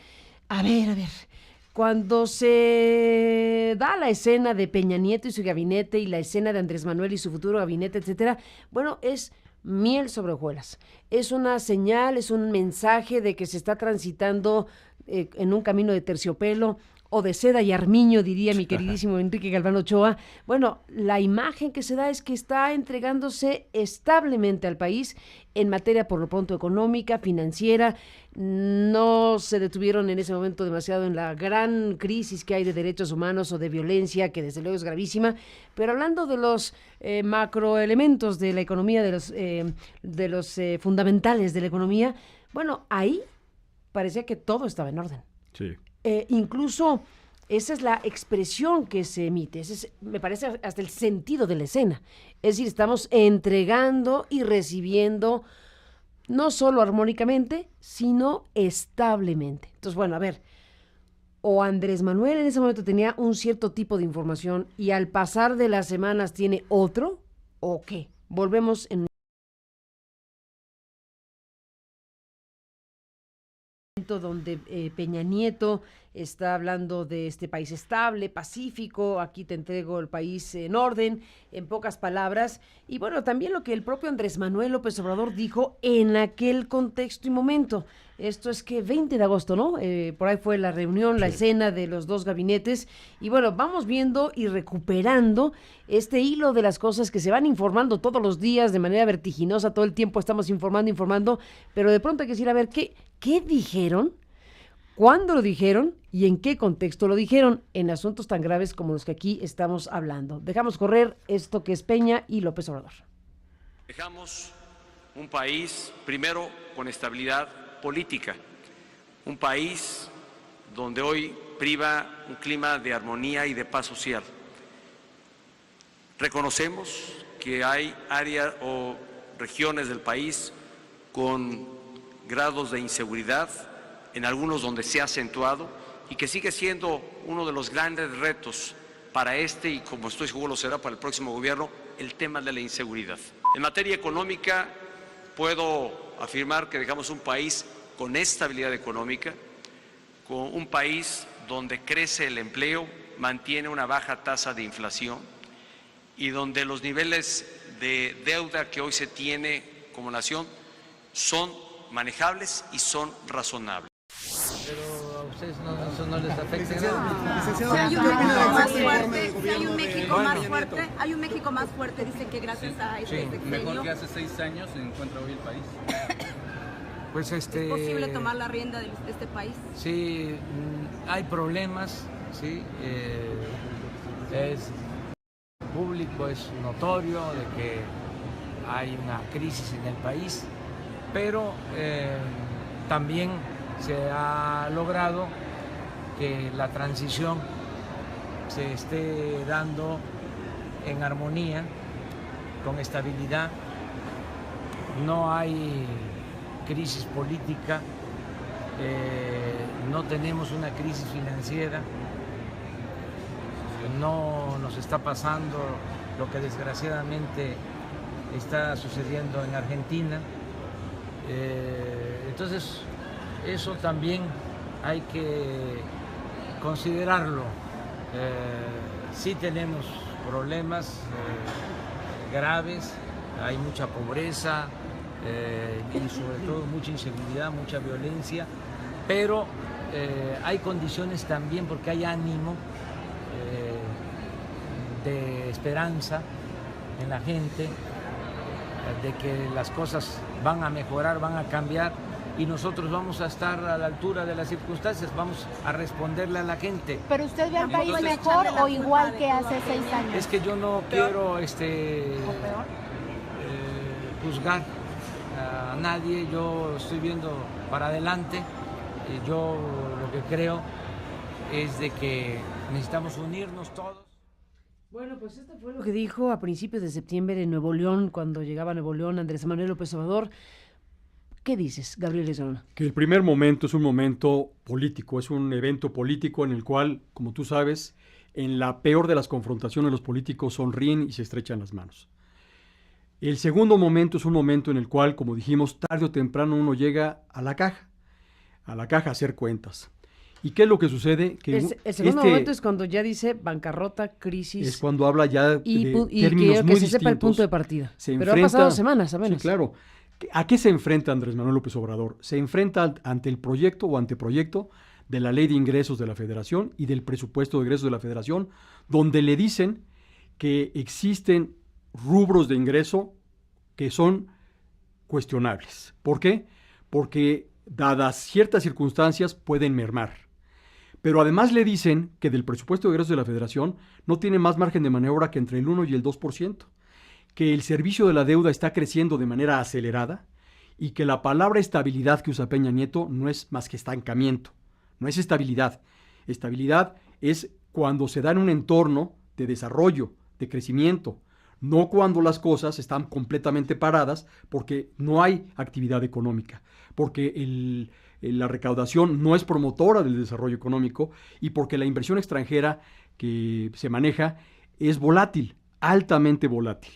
cuando se da la escena de Peña Nieto y su gabinete y la escena de Andrés Manuel y su futuro gabinete, etcétera, bueno, es miel sobre hojuelas. Es una señal, es un mensaje de que se está transitando en un camino de terciopelo o de seda y armiño, diría mi queridísimo Enrique Galván Ochoa. Bueno, la imagen que se da es que está entregándose establemente al país en materia, por lo pronto, económica, financiera. No se detuvieron en ese momento demasiado en la gran crisis que hay de derechos humanos o de violencia, que desde luego es gravísima, pero hablando de los macroelementos de la economía, de los fundamentales de la economía, bueno, ahí parecía que todo estaba en orden. Sí. Incluso esa es la expresión que se emite, me parece hasta el sentido de la escena. Es decir, estamos entregando y recibiendo no solo armónicamente, sino establemente. Entonces, bueno, a ver, o Andrés Manuel en ese momento tenía un cierto tipo de información y al pasar de las semanas tiene otro, ¿o qué? Volvemos en donde Peña Nieto está hablando de este país estable, pacífico, aquí te entrego el país en orden, en pocas palabras, y bueno, también lo que el propio Andrés Manuel López Obrador dijo en aquel contexto y momento. Esto es que 20 de agosto, ¿no? Por ahí fue la reunión, la escena de los dos gabinetes, y bueno, vamos viendo y recuperando este hilo de las cosas que se van informando todos los días de manera vertiginosa, todo el tiempo estamos informando, pero de pronto hay que decir, a ver, ¿qué dijeron? ¿Cuándo lo dijeron? ¿Y en qué contexto lo dijeron? En asuntos tan graves como los que aquí estamos hablando. Dejamos correr esto que es Peña y López Obrador. Dejamos un país, primero, con estabilidad política. Un país donde hoy priva un clima de armonía y de paz social. Reconocemos que hay áreas o regiones del país con grados de inseguridad, en algunos donde se ha acentuado y que sigue siendo uno de los grandes retos para y como estoy seguro lo será para el próximo gobierno, el tema de la inseguridad. En materia económica, puedo afirmar que dejamos un país con estabilidad económica, con un país donde crece el empleo mantiene una baja tasa de inflación y donde los niveles de deuda que hoy se tiene como nación son manejables y son razonables. Pero a ustedes eso no les afecta nada. Si hay un México más fuerte, si hay un México más fuerte, hay un México más fuerte, dicen que gracias a este sexenio. Mejor que hace 6 años se encuentra hoy el país. Pues ¿Es posible tomar la rienda de este país? Sí, hay problemas, sí, es público, es notorio de que hay una crisis en el país, pero también se ha logrado que la transición se esté dando en armonía, con estabilidad. No hay crisis política, no tenemos una crisis financiera, no nos está pasando lo que desgraciadamente está sucediendo en Argentina. Entonces, eso también hay que considerarlo. Sí tenemos problemas graves, hay mucha pobreza y sobre todo mucha inseguridad, mucha violencia, pero hay condiciones también porque hay ánimo de esperanza en la gente, de que las cosas van a mejorar, van a cambiar y nosotros vamos a estar a la altura de las circunstancias, vamos a responderle a la gente. ¿Pero usted ve al país mejor o igual que hace 6 años? Es que yo no quiero juzgar a nadie, yo estoy viendo para adelante, yo lo que creo es de que necesitamos unirnos todos. Bueno, pues esto fue lo que dijo a principios de septiembre en Nuevo León, cuando llegaba a Nuevo León Andrés Manuel López Obrador. ¿Qué dices, Gabriel Lezono? Que el primer momento es un momento político, es un evento político en el cual, como tú sabes, en la peor de las confrontaciones los políticos sonríen y se estrechan las manos. El segundo momento es un momento en el cual, como dijimos, tarde o temprano uno llega a la caja a hacer cuentas. ¿Y qué es lo que sucede? Que el segundo momento es cuando ya dice bancarrota, crisis. Es cuando habla ya de términos que muy distintos. se sepa el punto de partida. Pero ha pasado semanas apenas. Sí, claro. ¿A qué se enfrenta Andrés Manuel López Obrador? Se enfrenta ante el proyecto o anteproyecto de la Ley de Ingresos de la Federación y del Presupuesto de Egresos de la Federación, donde le dicen que existen rubros de ingreso que son cuestionables. ¿Por qué? Porque dadas ciertas circunstancias pueden mermar. Pero además le dicen que del presupuesto de egresos de la Federación no tiene más margen de maniobra que entre el 1 y el 2%, que el servicio de la deuda está creciendo de manera acelerada y que la palabra estabilidad que usa Peña Nieto no es más que estancamiento, no es estabilidad. Estabilidad es cuando se da en un entorno de desarrollo, de crecimiento, no cuando las cosas están completamente paradas porque no hay actividad económica, porque la recaudación no es promotora del desarrollo económico y porque la inversión extranjera que se maneja es volátil, altamente volátil.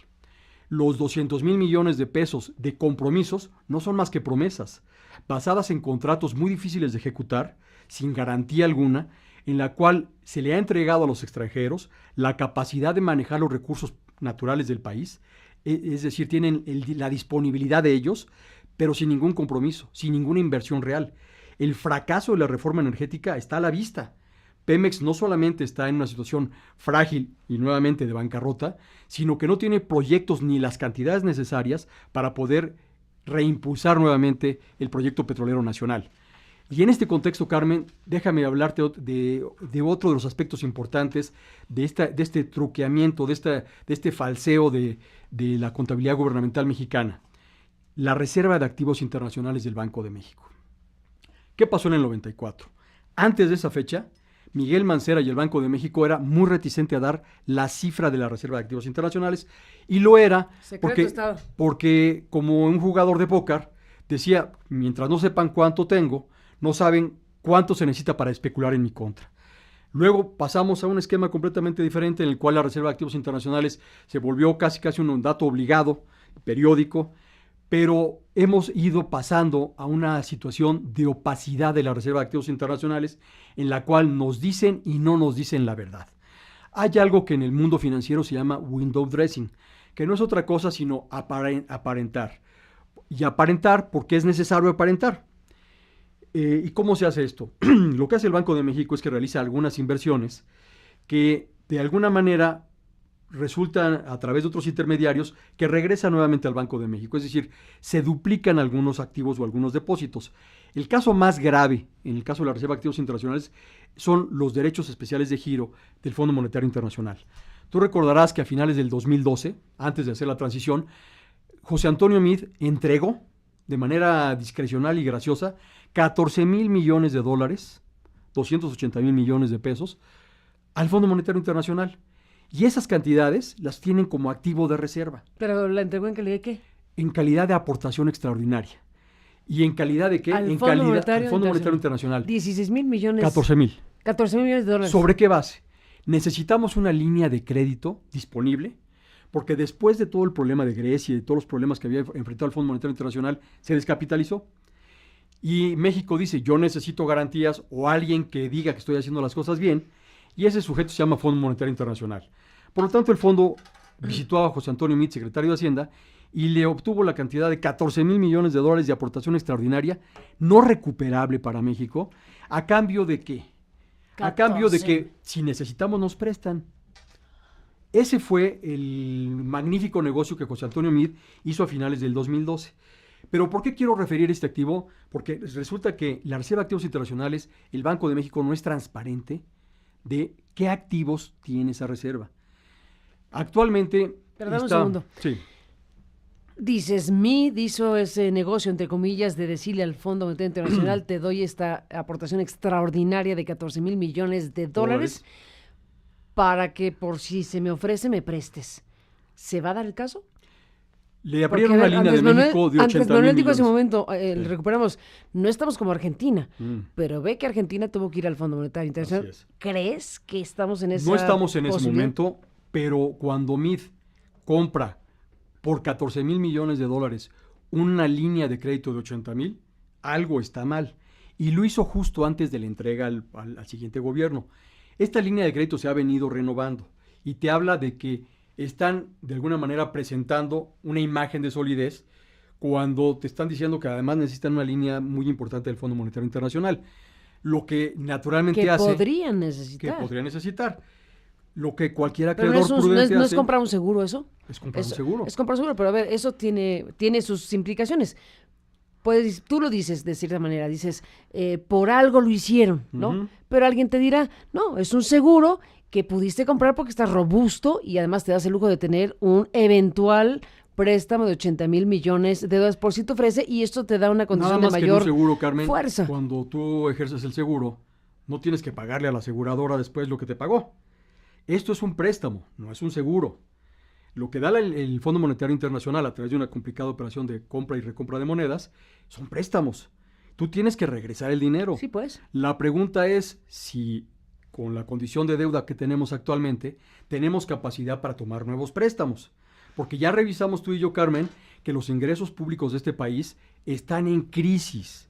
Los 200,000 millones de pesos de compromisos no son más que promesas, basadas en contratos muy difíciles de ejecutar, sin garantía alguna, en la cual se le ha entregado a los extranjeros la capacidad de manejar los recursos naturales del país, es decir, tienen la disponibilidad de ellos, pero sin ningún compromiso, sin ninguna inversión real. El fracaso de la reforma energética está a la vista. Pemex no solamente está en una situación frágil y nuevamente de bancarrota, sino que no tiene proyectos ni las cantidades necesarias para poder reimpulsar nuevamente el proyecto petrolero nacional. Y en este contexto, Carmen, déjame hablarte de otro de los aspectos importantes de este truqueamiento, de este falseo de la contabilidad gubernamental mexicana. La Reserva de Activos Internacionales del Banco de México. ¿Qué pasó en el 94? Antes de esa fecha, Miguel Mancera y el Banco de México era muy reticente a dar la cifra de la Reserva de Activos Internacionales y lo era porque como un jugador de póker decía, mientras no sepan cuánto tengo, no saben cuánto se necesita para especular en mi contra. Luego pasamos a un esquema completamente diferente en el cual la Reserva de Activos Internacionales se volvió casi un dato obligado, periódico, pero hemos ido pasando a una situación de opacidad de la Reserva de Activos Internacionales en la cual nos dicen y no nos dicen la verdad. Hay algo que en el mundo financiero se llama window dressing, que no es otra cosa sino aparentar. Y aparentar porque es necesario aparentar. ¿Y cómo se hace esto? Lo que hace el Banco de México es que realiza algunas inversiones que de alguna manera resultan a través de otros intermediarios que regresan nuevamente al Banco de México. Es decir, se duplican algunos activos o algunos depósitos. El caso más grave, en el caso de la Reserva de Activos Internacionales, son los derechos especiales de giro del Fondo Monetario Internacional. Tú recordarás que a finales del 2012, antes de hacer la transición, José Antonio Meade entregó de manera discrecional y graciosa 14,000 millones de dólares, 280,000 millones de pesos, al Fondo Monetario Internacional. Y esas cantidades las tienen como activo de reserva. ¿Pero la entregó en calidad de qué? En calidad de aportación extraordinaria. ¿Y en calidad de qué? Al En Fondo calidad Monetario al Fondo Monetario Internacional. 16,000 millones. 14,000. 14,000 millones de dólares. ¿Sobre qué base? Necesitamos una línea de crédito disponible, porque después de todo el problema de Grecia y de todos los problemas que había enfrentado el Fondo Monetario Internacional, se descapitalizó. Y México dice, yo necesito garantías o alguien que diga que estoy haciendo las cosas bien, y ese sujeto se llama Fondo Monetario Internacional. Por lo tanto, el fondo visitó a José Antonio Meade, secretario de Hacienda, y le obtuvo la cantidad de 14,000 millones de dólares de aportación extraordinaria, no recuperable para México, ¿a cambio de qué? 14. A cambio de que si necesitamos nos prestan. Ese fue el magnífico negocio que José Antonio Meade hizo a finales del 2012. Pero ¿por qué quiero referir este activo? Porque resulta que la Reserva de Activos Internacionales, el Banco de México, no es transparente de qué activos tiene esa reserva. Actualmente Perdón un segundo. Sí. Dices, Meade hizo ese negocio, entre comillas, de decirle al Fondo Monetario Internacional, te doy esta aportación extraordinaria de 14,000 millones de dólares para que por si se me ofrece me prestes. ¿Se va a dar el caso? Le abrieron una línea de México de 80,000 Andrés Manuel dijo millones. en ese momento, recuperamos, no estamos como Argentina, pero ve que Argentina tuvo que ir al Fondo Monetario Internacional. Así es. ¿Crees que estamos en esa No estamos en ese posibilidad? momento, pero cuando Meade compra por 14,000 millones de dólares una línea de crédito de 80,000, algo está mal. Y lo hizo justo antes de la entrega al siguiente gobierno. Esta línea de crédito se ha venido renovando y te habla de que están de alguna manera presentando una imagen de solidez cuando te están diciendo que además necesitan una línea muy importante del Fondo Monetario Internacional. Lo que naturalmente Que hace... podrían necesitar. Que podrían necesitar. Lo que cualquier Pero acreedor prudente ¿no es hace... comprar un seguro eso? Es comprar un seguro. Es comprar un seguro, pero a ver, eso tiene sus implicaciones. Pues tú lo dices de cierta manera, dices, por algo lo hicieron, ¿no? Ujú. Pero alguien te dirá, no, es un seguro que pudiste comprar porque está robusto y además te das el lujo de tener un eventual préstamo de 80,000 millones de dólares por si te ofrece y esto te da una condición Nada más de que en un mayor seguro, Carmen, fuerza. cuando tú ejerces el seguro, no tienes que pagarle a la aseguradora después lo que te pagó. Esto es un préstamo, no es un seguro. Lo que da el Fondo Monetario Internacional a través de una complicada operación de compra y recompra de monedas son préstamos. Tú tienes que regresar el dinero. Sí, pues. La pregunta es si con la condición de deuda que tenemos actualmente, tenemos capacidad para tomar nuevos préstamos. Porque ya revisamos tú y yo, Carmen, que los ingresos públicos de este país están en crisis.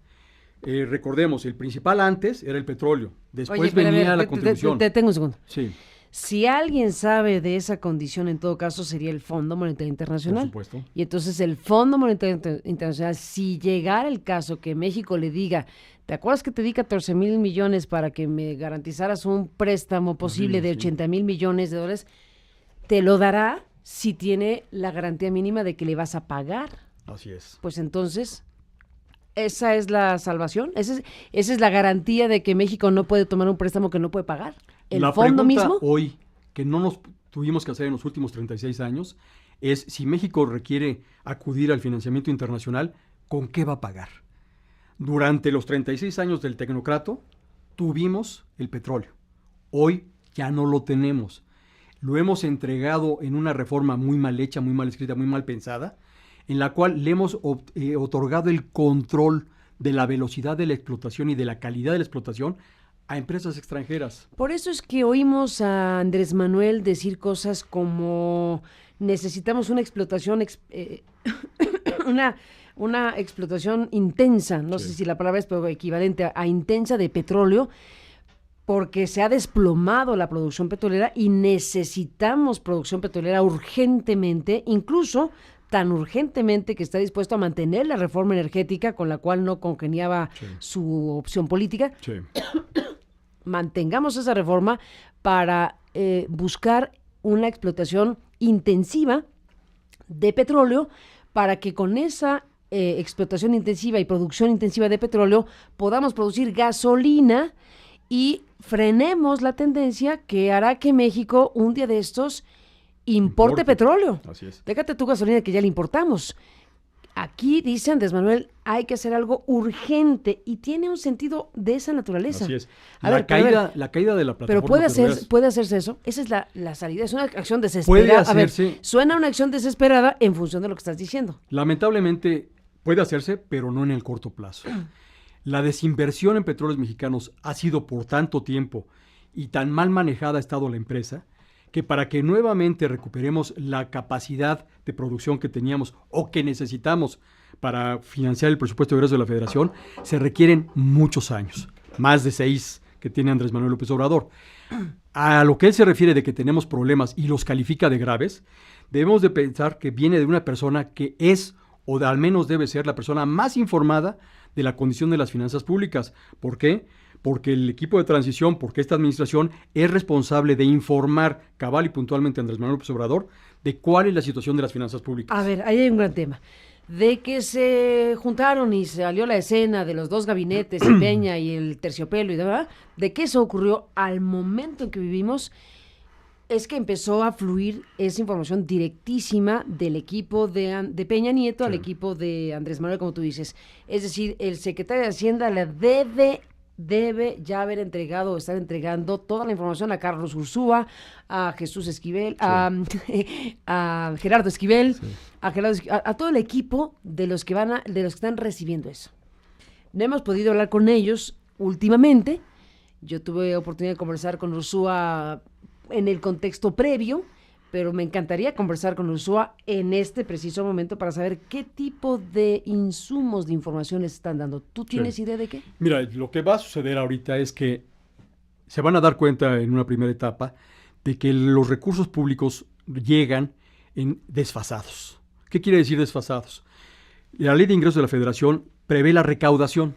Recordemos, el principal antes era el petróleo. Después Oye, pero a venía ver, la contribución. te tengo un segundo. Sí, Si alguien sabe de esa condición, en todo caso, sería el Fondo Monetario Internacional. por supuesto. Y entonces el Fondo Monetario Internacional, si llegara el caso que México le diga, ¿te acuerdas que te di 14,000 millones para que me garantizaras un préstamo posible de 80,000 millones de dólares? Te lo dará si tiene la garantía mínima de que le vas a pagar. Así es. Pues entonces, ¿esa es la salvación? ¿Esa es la garantía de que México no puede tomar un préstamo que no puede pagar? ¿El La fondo pregunta mismo? hoy, que no nos tuvimos que hacer en los últimos 36 años, es si México requiere acudir al financiamiento internacional, ¿con qué va a pagar? Durante los 36 años del tecnocrato, tuvimos el petróleo. Hoy ya no lo tenemos. Lo hemos entregado en una reforma muy mal hecha, muy mal escrita, muy mal pensada, en la cual le hemos otorgado el control de la velocidad de la explotación y de la calidad de la explotación a empresas extranjeras. Por eso es que oímos a Andrés Manuel decir cosas como necesitamos una explotación, una explotación intensa, no sé si la palabra es pero equivalente a intensa de petróleo, porque se ha desplomado la producción petrolera y necesitamos producción petrolera urgentemente, incluso tan urgentemente que está dispuesto a mantener la reforma energética con la cual no congeniaba su opción política. Sí. Mantengamos esa reforma para buscar una explotación intensiva de petróleo para que con esa explotación intensiva y producción intensiva de petróleo podamos producir gasolina y frenemos la tendencia que hará que México un día de estos importe petróleo. Así es. Déjate tu gasolina que ya la importamos. Aquí, dice Andrés Manuel, hay que hacer algo urgente y tiene un sentido de esa naturaleza. Así es. A La ver, caída de la plataforma. pero petrolera puede hacerse eso. Esa es la salida. Es una acción desesperada. Puede hacerse. A ver, suena una acción desesperada en función de lo que estás diciendo. Lamentablemente puede hacerse, pero no en el corto plazo. La desinversión en petróleos mexicanos ha sido por tanto tiempo y tan mal manejada ha estado la empresa que para que nuevamente recuperemos la capacidad de producción que teníamos o que necesitamos para financiar el presupuesto de egresos de la Federación, se requieren muchos años, más de 6 que tiene Andrés Manuel López Obrador. A lo que él se refiere de que tenemos problemas y los califica de graves, debemos de pensar que viene de una persona que es, o al menos debe ser, la persona más informada de la condición de las finanzas públicas. ¿Por qué? Porque el equipo de transición, porque esta administración es responsable de informar cabal y puntualmente a Andrés Manuel López Obrador de cuál es la situación de las finanzas públicas. A ver, ahí hay un gran tema. De que se juntaron y salió la escena de los dos gabinetes, el Peña y el Terciopelo y demás, de que eso ocurrió al momento en que vivimos, es que empezó a fluir esa información directísima del equipo de Peña Nieto al equipo de Andrés Manuel, como tú dices. Es decir, el secretario de Hacienda le debe ya haber entregado o estar entregando toda la información a Carlos Ursúa, a Jesús Esquivel, a Gerardo Esquivel, a todo el equipo de los que están recibiendo eso. No hemos podido hablar con ellos últimamente. Yo tuve oportunidad de conversar con Ursúa en el contexto previo, pero me encantaría conversar con Ursúa en este preciso momento para saber qué tipo de insumos de información les están dando. ¿Tú tienes idea de qué? Mira, lo que va a suceder ahorita es que se van a dar cuenta en una primera etapa de que los recursos públicos llegan desfasados. ¿Qué quiere decir desfasados? La Ley de Ingresos de la Federación prevé la recaudación,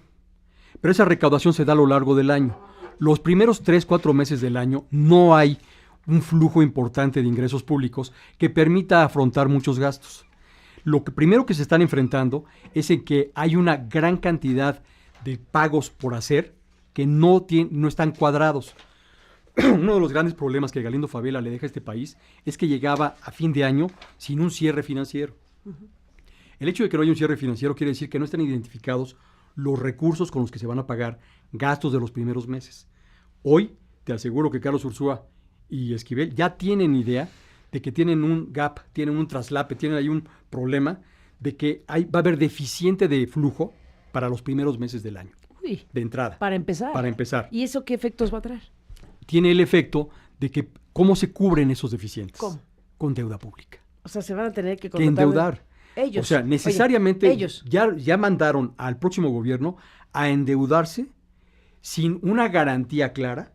pero esa recaudación se da a lo largo del año. Los primeros 3-4 meses del año no hay un flujo importante de ingresos públicos que permita afrontar muchos gastos. Lo que primero que se están enfrentando es en que hay una gran cantidad de pagos por hacer que no están cuadrados. Uno de los grandes problemas que Galindo Favela le deja a este país es que llegaba a fin de año sin un cierre financiero. El hecho de que no haya un cierre financiero quiere decir que no están identificados los recursos con los que se van a pagar gastos de los primeros meses. Hoy te aseguro que Carlos Ursúa y Esquivel ya tienen idea de que tienen un gap, tienen un traslape, tienen ahí un problema de que va a haber deficiente de flujo para los primeros meses del año. Uy, de entrada. Para empezar. ¿Y eso qué efectos va a traer? Tiene el efecto de que ¿cómo se cubren esos deficientes? ¿Cómo? Con deuda pública. O sea, se van a tener que endeudar. Ellos. O sea, necesariamente ellos. Ya mandaron al próximo gobierno a endeudarse sin una garantía clara,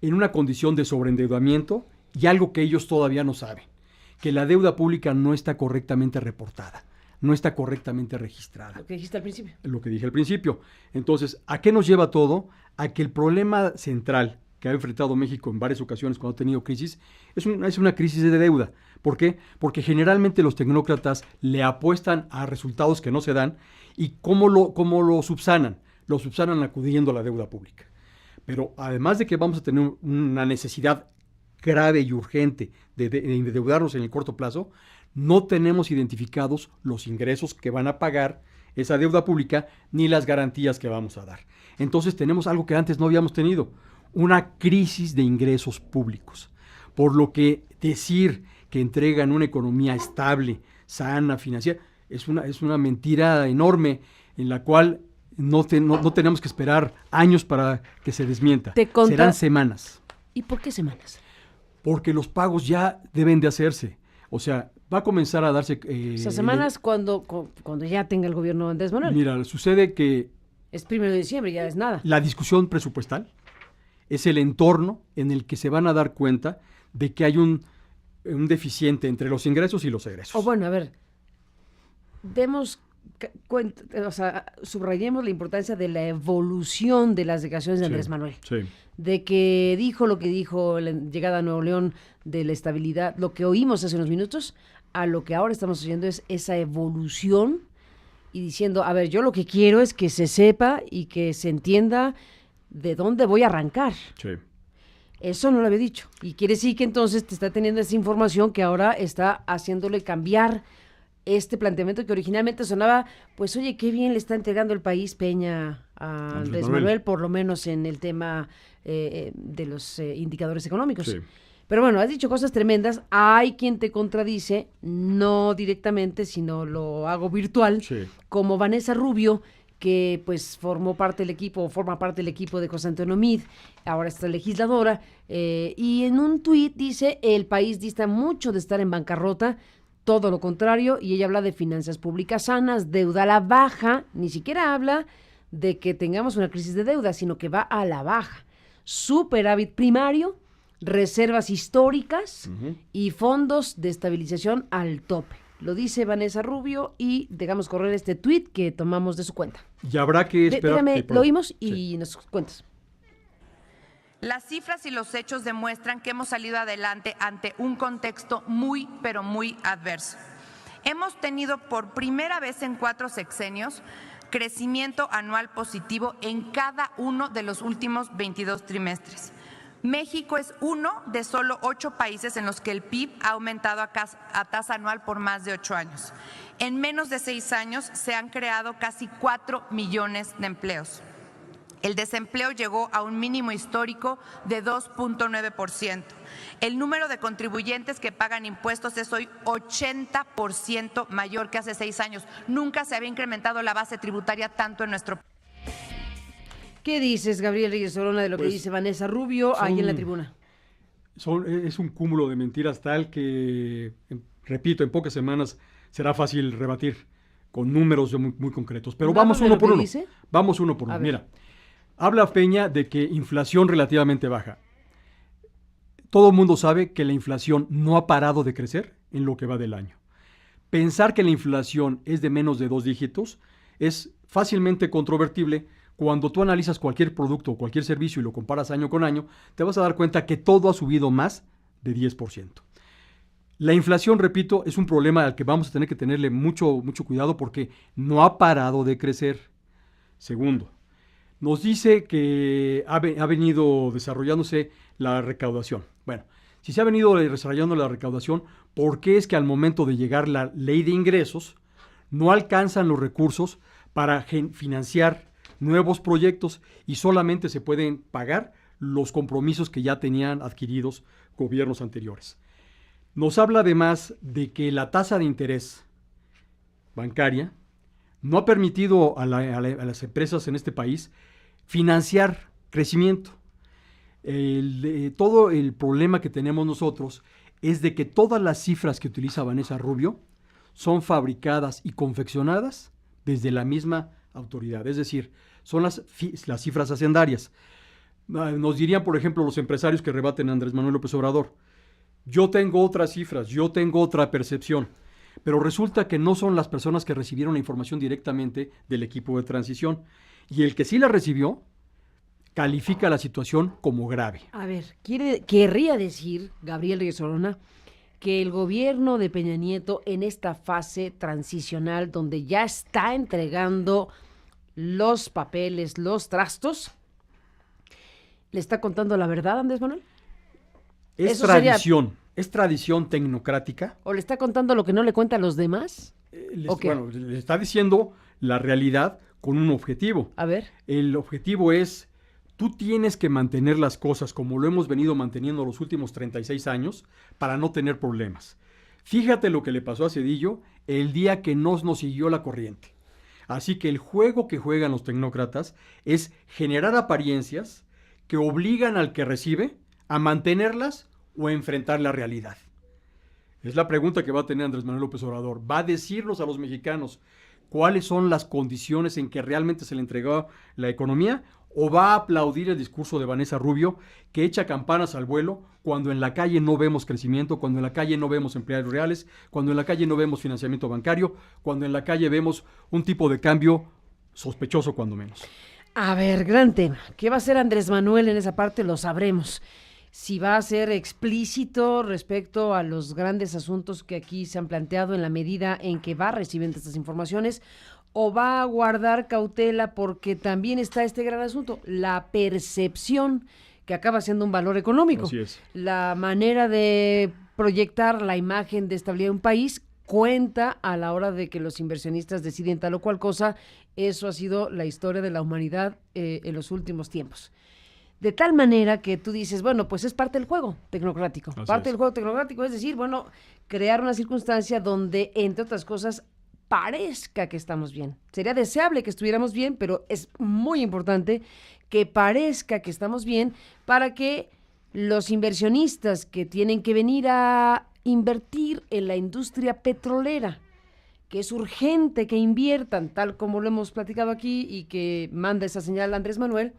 en una condición de sobreendeudamiento y algo que ellos todavía no saben, que la deuda pública no está correctamente reportada, no está correctamente registrada. Lo que dijiste al principio. Lo que dije al principio. Entonces, ¿a qué nos lleva todo? A que el problema central que ha enfrentado México en varias ocasiones cuando ha tenido crisis es una crisis de deuda. ¿Por qué? Porque generalmente los tecnócratas le apuestan a resultados que no se dan y ¿cómo lo subsanan? Lo subsanan acudiendo a la deuda pública. Pero además de que vamos a tener una necesidad grave y urgente de endeudarnos en el corto plazo, no tenemos identificados los ingresos que van a pagar esa deuda pública ni las garantías que vamos a dar. Entonces tenemos algo que antes no habíamos tenido, una crisis de ingresos públicos. Por lo que decir que entregan una economía estable, sana, financiera, es una mentira enorme en la cual no tenemos que esperar años para que se desmienta. Serán semanas. ¿Y por qué semanas? Porque los pagos ya deben de hacerse. O sea, va a comenzar a darse... semanas cuando ya tenga el gobierno de Andrés Manuel. Mira, sucede que... Es 1 de diciembre, ya es nada. La discusión presupuestal es el entorno en el que se van a dar cuenta de que hay un deficiente entre los ingresos y los egresos. O bueno, a ver, demos cuenta, o sea, subrayemos la importancia de la evolución de las declaraciones de Andrés Manuel. Sí. De que dijo lo que dijo la llegada a Nuevo León, de la estabilidad, lo que oímos hace unos minutos, a lo que ahora estamos oyendo es esa evolución y diciendo, a ver, yo lo que quiero es que se sepa y que se entienda de dónde voy a arrancar. Sí. Eso no lo había dicho. Y quiere decir que entonces te está teniendo esa información que ahora está haciéndole cambiar este planteamiento que originalmente sonaba, pues oye, qué bien le está entregando el país Peña a Andrés Manuel, por lo menos en el tema de los indicadores económicos. Sí. Pero bueno, has dicho cosas tremendas. Hay quien te contradice, no directamente, sino lo hago virtual, como Vanessa Rubio, que pues forma parte del equipo de José Antonio Meade, ahora está legisladora, y en un tuit dice, el país dista mucho de estar en bancarrota, todo lo contrario, y ella habla de finanzas públicas sanas, deuda a la baja, ni siquiera habla de que tengamos una crisis de deuda, sino que va a la baja. Superávit primario, reservas históricas y fondos de estabilización al tope. Lo dice Vanessa Rubio y dejamos correr este tuit que tomamos de su cuenta. Y habrá que esperar. Dígame, lo oímos y nos cuentas. Las cifras y los hechos demuestran que hemos salido adelante ante un contexto muy, pero muy adverso. Hemos tenido por primera vez en 4 sexenios crecimiento anual positivo en cada uno de los últimos 22 trimestres. México es uno de solo 8 países en los que el PIB ha aumentado a tasa anual por más de 8 años. En menos de 6 años se han creado casi 4 millones de empleos. El desempleo llegó a un mínimo histórico de 2.9%. El número de contribuyentes que pagan impuestos es hoy 80% mayor que hace 6 años. Nunca se había incrementado la base tributaria tanto en nuestro país. ¿Qué dices, Gabriel Reyes Solona, de lo que dice Vanessa Rubio ahí en la tribuna? Es un cúmulo de mentiras tal que, repito, en pocas semanas será fácil rebatir con números muy, muy concretos. Pero vamos uno por uno. Vamos uno por uno. Mira, habla Peña de que inflación relativamente baja. Todo el mundo sabe que la inflación no ha parado de crecer en lo que va del año. Pensar que la inflación es de menos de 2 dígitos es fácilmente controvertible. Cuando tú analizas cualquier producto o cualquier servicio y lo comparas año con año, te vas a dar cuenta que todo ha subido más de 10%. La inflación, repito, es un problema al que vamos a tener que tenerle mucho cuidado porque no ha parado de crecer. Segundo, nos dice que ha venido desarrollándose la recaudación. Bueno, si se ha venido desarrollando la recaudación, ¿por qué es que al momento de llegar la ley de ingresos no alcanzan los recursos para financiar nuevos proyectos y solamente se pueden pagar los compromisos que ya tenían adquiridos gobiernos anteriores? Nos habla además de que la tasa de interés bancaria no ha permitido a las empresas en este país financiar crecimiento. Todo el problema que tenemos nosotros es de que todas las cifras que utiliza Vanessa Rubio son fabricadas y confeccionadas desde la misma autoridad, es decir, son las cifras hacendarias. Nos dirían, por ejemplo, los empresarios que rebaten a Andrés Manuel López Obrador, yo tengo otras cifras, yo tengo otra percepción, pero resulta que no son las personas que recibieron la información directamente del equipo de transición, y el que sí la recibió califica la situación como grave. A ver, querría decir, Gabriel Reyes Solona, que el gobierno de Peña Nieto en esta fase transicional donde ya está entregando los papeles, los trastos, ¿le está contando la verdad a Andrés Manuel? Es tradición tecnocrática. ¿O le está contando lo que no le cuenta a los demás? Bueno, le está diciendo la realidad con un objetivo. A ver. El objetivo es, tú tienes que mantener las cosas como lo hemos venido manteniendo los últimos 36 años para no tener problemas. Fíjate lo que le pasó a Zedillo el día que no nos siguió la corriente. Así que el juego que juegan los tecnócratas es generar apariencias que obligan al que recibe a mantenerlas o a enfrentar la realidad. Es la pregunta que va a tener Andrés Manuel López Obrador. ¿Va a decirnos a los mexicanos cuáles son las condiciones en que realmente se le entregó la economía, o va a aplaudir el discurso de Vanessa Rubio, que echa campanas al vuelo cuando en la calle no vemos crecimiento, cuando en la calle no vemos empleados reales, cuando en la calle no vemos financiamiento bancario, cuando en la calle vemos un tipo de cambio sospechoso cuando menos. A ver, gran tema. ¿Qué va a hacer Andrés Manuel en esa parte? Lo sabremos. Si va a ser explícito respecto a los grandes asuntos que aquí se han planteado en la medida en que va recibiendo estas informaciones, o va a guardar cautela porque también está este gran asunto, la percepción, que acaba siendo un valor económico. Así es. La manera de proyectar la imagen de estabilidad de un país cuenta a la hora de que los inversionistas deciden tal o cual cosa. Eso ha sido la historia de la humanidad en los últimos tiempos. De tal manera que tú dices, bueno, pues es parte del juego tecnocrático. Parte del juego tecnocrático es decir, bueno, crear una circunstancia donde, entre otras cosas, parezca que estamos bien. Sería deseable que estuviéramos bien, pero es muy importante que parezca que estamos bien para que los inversionistas que tienen que venir a invertir en la industria petrolera, que es urgente que inviertan, tal como lo hemos platicado aquí y que manda esa señal Andrés Manuel,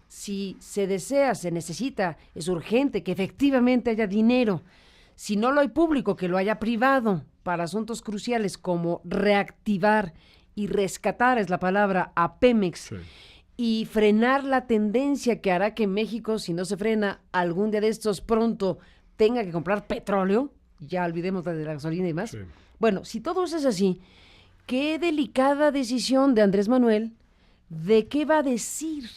si se desea, se necesita, es urgente que efectivamente haya dinero. Si no lo hay público, que lo haya privado para asuntos cruciales como reactivar y rescatar, es la palabra, a Pemex, sí, y frenar la tendencia que hará que México, si no se frena, algún día de estos pronto tenga que comprar petróleo, ya olvidemos de la gasolina y más. Sí. Bueno, si todo eso es así, qué delicada decisión de Andrés Manuel, de qué va a decir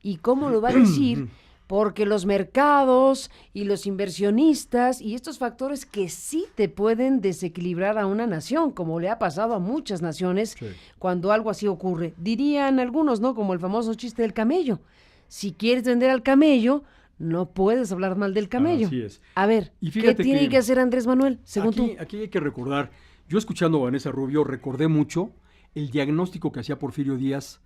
y cómo lo va a decir, porque los mercados y los inversionistas y estos factores que sí te pueden desequilibrar a una nación, como le ha pasado a muchas naciones, sí, cuando algo así ocurre. Dirían algunos, ¿no? Como el famoso chiste del camello. Si quieres vender al camello, no puedes hablar mal del camello. Así es. A ver, ¿qué tiene que hacer Andrés Manuel, según tú? Aquí hay que recordar, yo escuchando a Vanessa Rubio recordé mucho el diagnóstico que hacía Porfirio Díaz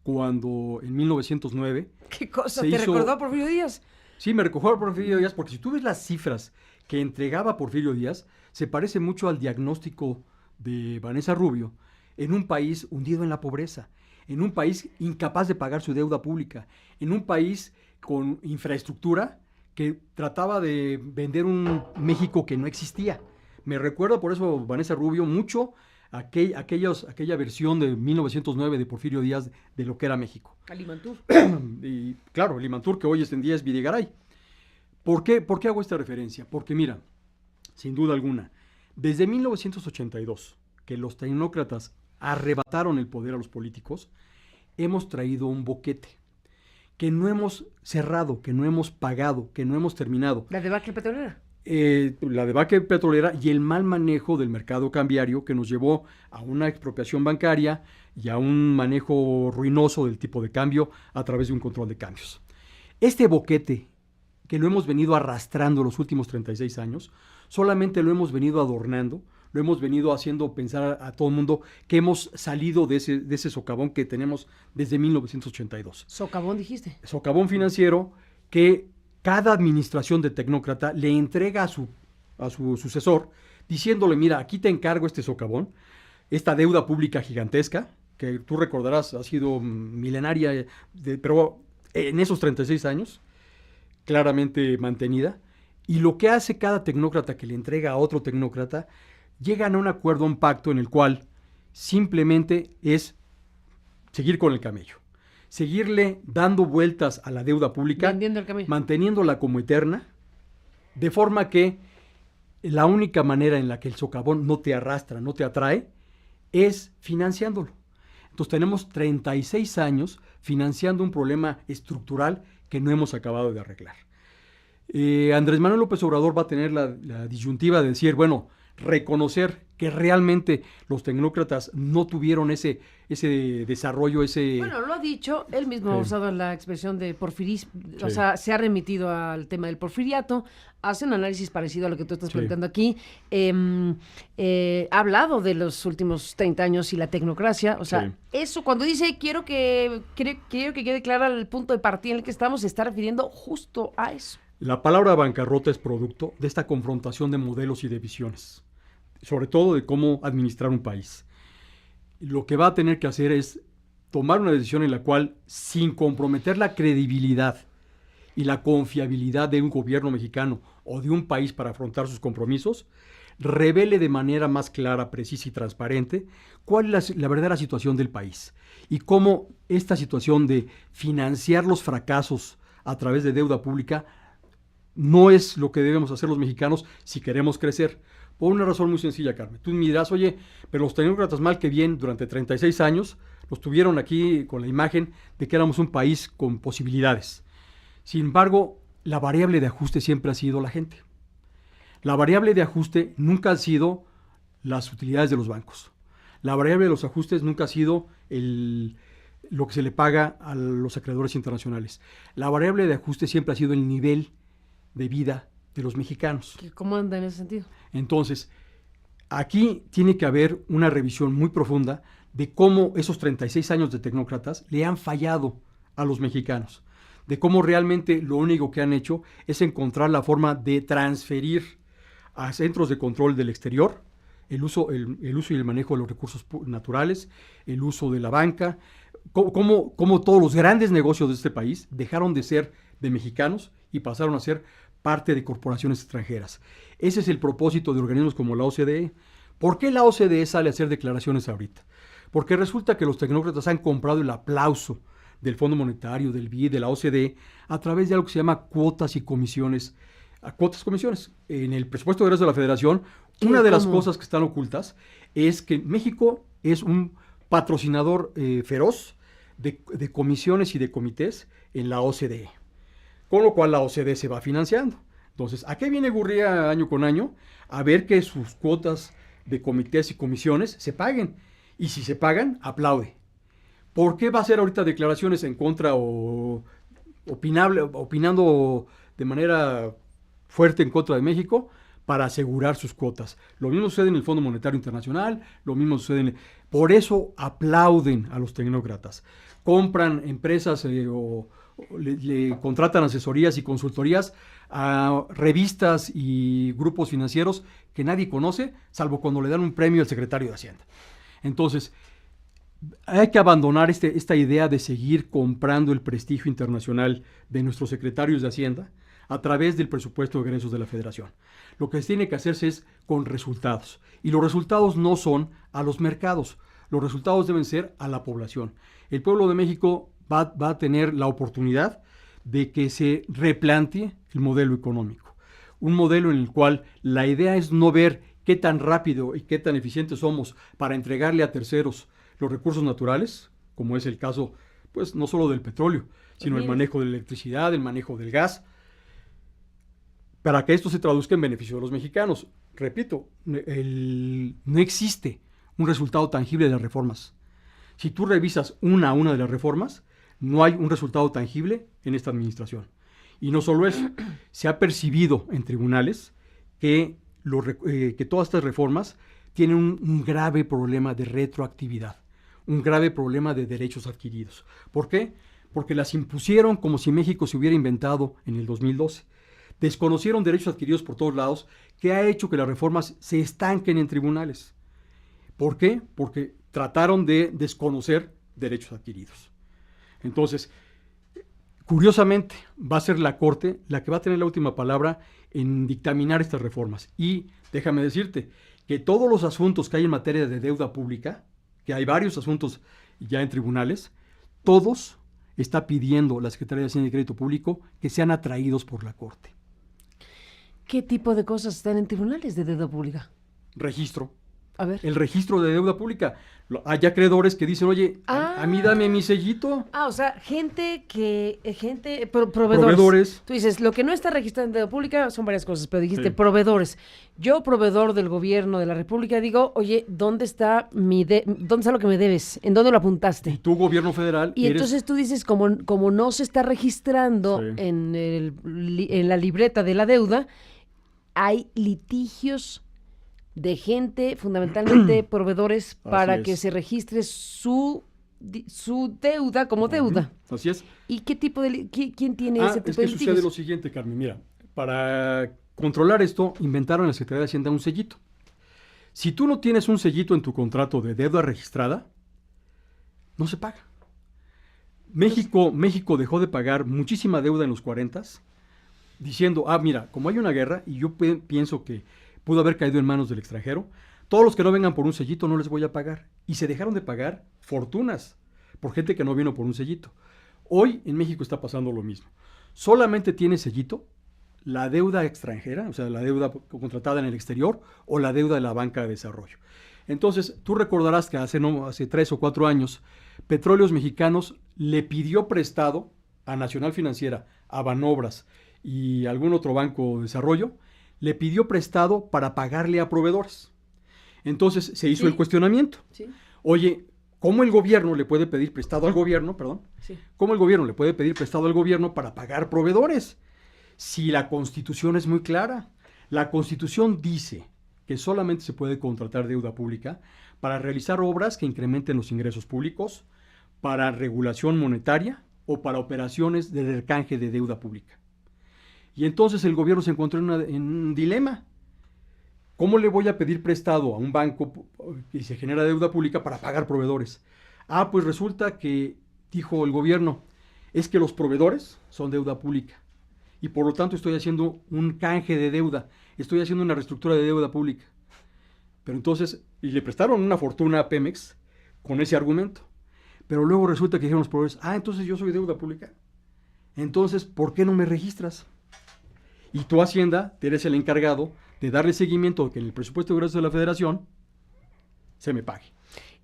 cuando en 1909... ¿Qué cosa? ¿Te recordó Porfirio Díaz? Sí, me recordó Porfirio Díaz, porque si tú ves las cifras que entregaba Porfirio Díaz, se parece mucho al diagnóstico de Vanessa Rubio en un país hundido en la pobreza, en un país incapaz de pagar su deuda pública, en un país con infraestructura que trataba de vender un México que no existía. Me recuerda por eso Vanessa Rubio mucho aquella versión de 1909 de Porfirio Díaz de lo que era México. Al Imantur. Y claro, el Imantur que hoy en día es Videgaray. ¿Por qué hago esta referencia? Porque mira, sin duda alguna, desde 1982, que los tecnócratas arrebataron el poder a los políticos, hemos traído un boquete que no hemos cerrado, que no hemos pagado, que no hemos terminado. ¿La debacle petrolera? La debacle petrolera y el mal manejo del mercado cambiario que nos llevó a una expropiación bancaria y a un manejo ruinoso del tipo de cambio a través de un control de cambios. Este boquete que lo hemos venido arrastrando los últimos 36 años, solamente lo hemos venido adornando, lo hemos venido haciendo pensar a todo el mundo que hemos salido de ese socavón que tenemos desde 1982. ¿Socavón dijiste? Socavón financiero que cada administración de tecnócrata le entrega a su sucesor diciéndole, mira, aquí te encargo este socavón, esta deuda pública gigantesca, que tú recordarás ha sido milenaria, pero en esos 36 años, claramente mantenida, y lo que hace cada tecnócrata que le entrega a otro tecnócrata, llegan a un acuerdo, a un pacto en el cual simplemente es seguir con el camello. Seguirle dando vueltas a la deuda pública, manteniéndola como eterna, de forma que la única manera en la que el socavón no te arrastra, no te atrae, es financiándolo. Entonces tenemos 36 años financiando un problema estructural que no hemos acabado de arreglar. Andrés Manuel López Obrador va a tener la disyuntiva de decir, bueno, reconocer que realmente los tecnócratas no tuvieron ese desarrollo, Bueno, lo ha dicho, él mismo ha usado la expresión de porfirismo, o sea, se ha remitido al tema del porfiriato, hace un análisis parecido a lo que tú estás preguntando aquí, ha hablado de los últimos 30 años y la tecnocracia, o sea, eso cuando dice quiero que quede clara el punto de partida en el que estamos, se está refiriendo justo a eso. La palabra bancarrota es producto de esta confrontación de modelos y de visiones, sobre todo de cómo administrar un país. lo que va a tener que hacer es tomar una decisión en la cual, sin comprometer la credibilidad y la confiabilidad de un gobierno mexicano o de un país para afrontar sus compromisos, revele de manera más clara, precisa y transparente cuál es la verdadera situación del país y cómo esta situación de financiar los fracasos a través de deuda pública no es lo que debemos hacer los mexicanos si queremos crecer. Por una razón muy sencilla, Carmen. Tú me dirás, oye, pero los tecnócratas mal que bien durante 36 años nos tuvieron aquí con la imagen de que éramos un país con posibilidades. Sin embargo, la variable de ajuste siempre ha sido la gente. La variable de ajuste nunca han sido las utilidades de los bancos. La variable de los ajustes nunca ha sido lo que se le paga a los acreedores internacionales. La variable de ajuste siempre ha sido el nivel de vida de los mexicanos. ¿Cómo anda en ese sentido? Entonces, aquí tiene que haber una revisión muy profunda de cómo esos 36 años de tecnócratas le han fallado a los mexicanos, de cómo realmente lo único que han hecho es encontrar la forma de transferir a centros de control del exterior el uso y el manejo de los recursos naturales, el uso de la banca, cómo todos los grandes negocios de este país dejaron de ser de mexicanos y pasaron a ser parte de corporaciones extranjeras. Ese es el propósito de organismos como la OCDE. ¿Por qué la OCDE sale a hacer declaraciones ahorita? Porque resulta que los tecnócratas han comprado el aplauso del Fondo Monetario, del BID, de la OCDE, a través de algo que se llama cuotas y comisiones. Comisiones. En el presupuesto de egresos de la Federación, una de las cosas que están ocultas es que México es un patrocinador feroz de comisiones y de comités en la OCDE. Con lo cual la OCDE se va financiando. Entonces, ¿a qué viene Gurría año con año? A ver que sus cuotas de comités y comisiones se paguen. Y si se pagan, aplaude. ¿Por qué va a hacer ahorita declaraciones en contra o opinando de manera fuerte en contra de México? Para asegurar sus cuotas. Lo mismo sucede en el Fondo Monetario Internacional, lo mismo sucede Por eso aplauden a los tecnócratas. Compran empresas le contratan asesorías y consultorías a revistas y grupos financieros que nadie conoce, salvo cuando le dan un premio al secretario de Hacienda. Entonces, hay que abandonar esta idea de seguir comprando el prestigio internacional de nuestros secretarios de Hacienda a través del presupuesto de egresos de la Federación. Lo que tiene que hacerse es con resultados. Y los resultados no son a los mercados. Los resultados deben ser a la población. El pueblo de México va a tener la oportunidad de que se replantee el modelo económico. Un modelo en el cual la idea es no ver qué tan rápido y qué tan eficientes somos para entregarle a terceros los recursos naturales, como es el caso, pues, no solo del petróleo, sino el manejo de la electricidad, el manejo del gas, para que esto se traduzca en beneficio de los mexicanos. Repito, no existe un resultado tangible de las reformas. Si tú revisas una a una de las reformas, no hay un resultado tangible en esta administración. Y no solo eso, se ha percibido en tribunales que todas estas reformas tienen un grave problema de retroactividad, un grave problema de derechos adquiridos. ¿Por qué? Porque las impusieron como si México se hubiera inventado en el 2012. Desconocieron derechos adquiridos por todos lados, que ha hecho que las reformas se estanquen en tribunales. ¿Por qué? Porque trataron de desconocer derechos adquiridos. Entonces, curiosamente, va a ser la Corte la que va a tener la última palabra en dictaminar estas reformas. Y déjame decirte que todos los asuntos que hay en materia de deuda pública, que hay varios asuntos ya en tribunales, todos está pidiendo la Secretaría de Hacienda y Crédito Público que sean atraídos por la Corte. ¿Qué tipo de cosas están en tribunales de deuda pública? Registro. A ver. El registro de deuda pública. Hay acreedores que dicen, oye, a mí dame mi sellito. O sea, proveedores. Tú dices, lo que no está registrado en deuda pública son varias cosas, pero dijiste proveedores. Yo, proveedor del gobierno de la República, digo, oye, ¿dónde está lo que me debes? ¿En dónde lo apuntaste? Y tu gobierno federal. Y entonces tú dices, como no se está registrando en la libreta de la deuda, hay litigios de gente, fundamentalmente proveedores, para que se registre su deuda como deuda. Así es. ¿Y qué tipo quién tiene ese tipo de litigios? Sucede lo siguiente, Carmen. Mira, para controlar esto, inventaron en la Secretaría de Hacienda un sellito. Si tú no tienes un sellito en tu contrato de deuda registrada, no se paga. México dejó de pagar muchísima deuda en los 40s, diciendo, mira, como hay una guerra, y yo pienso que pudo haber caído en manos del extranjero, todos los que no vengan por un sellito no les voy a pagar. Y se dejaron de pagar fortunas por gente que no vino por un sellito. Hoy en México está pasando lo mismo. Solamente tiene sellito la deuda extranjera, o sea, la deuda contratada en el exterior o la deuda de la banca de desarrollo. Entonces, tú recordarás que hace 3 o 4 años, Petróleos Mexicanos le pidió prestado a Nacional Financiera, a Banobras y algún otro banco de desarrollo, le pidió prestado para pagarle a proveedores. Entonces, se hizo el cuestionamiento. Sí. Oye, ¿cómo el gobierno le puede pedir prestado al gobierno, ¿Cómo el gobierno le puede pedir prestado al gobierno para pagar proveedores? Si la Constitución es muy clara. La Constitución dice que solamente se puede contratar deuda pública para realizar obras que incrementen los ingresos públicos, para regulación monetaria o para operaciones de recanje de deuda pública. Y entonces el gobierno se encontró en un dilema. ¿Cómo le voy a pedir prestado a un banco que se genera deuda pública para pagar proveedores? Pues resulta que, dijo el gobierno, es que los proveedores son deuda pública y por lo tanto estoy haciendo un canje de deuda, estoy haciendo una reestructura de deuda pública. Pero entonces, y le prestaron una fortuna a Pemex con ese argumento. Pero luego resulta que dijeron los proveedores, entonces yo soy deuda pública. Entonces, ¿por qué no me registras? Y tu Hacienda, eres el encargado de darle seguimiento a que en el presupuesto de egresos de la Federación se me pague.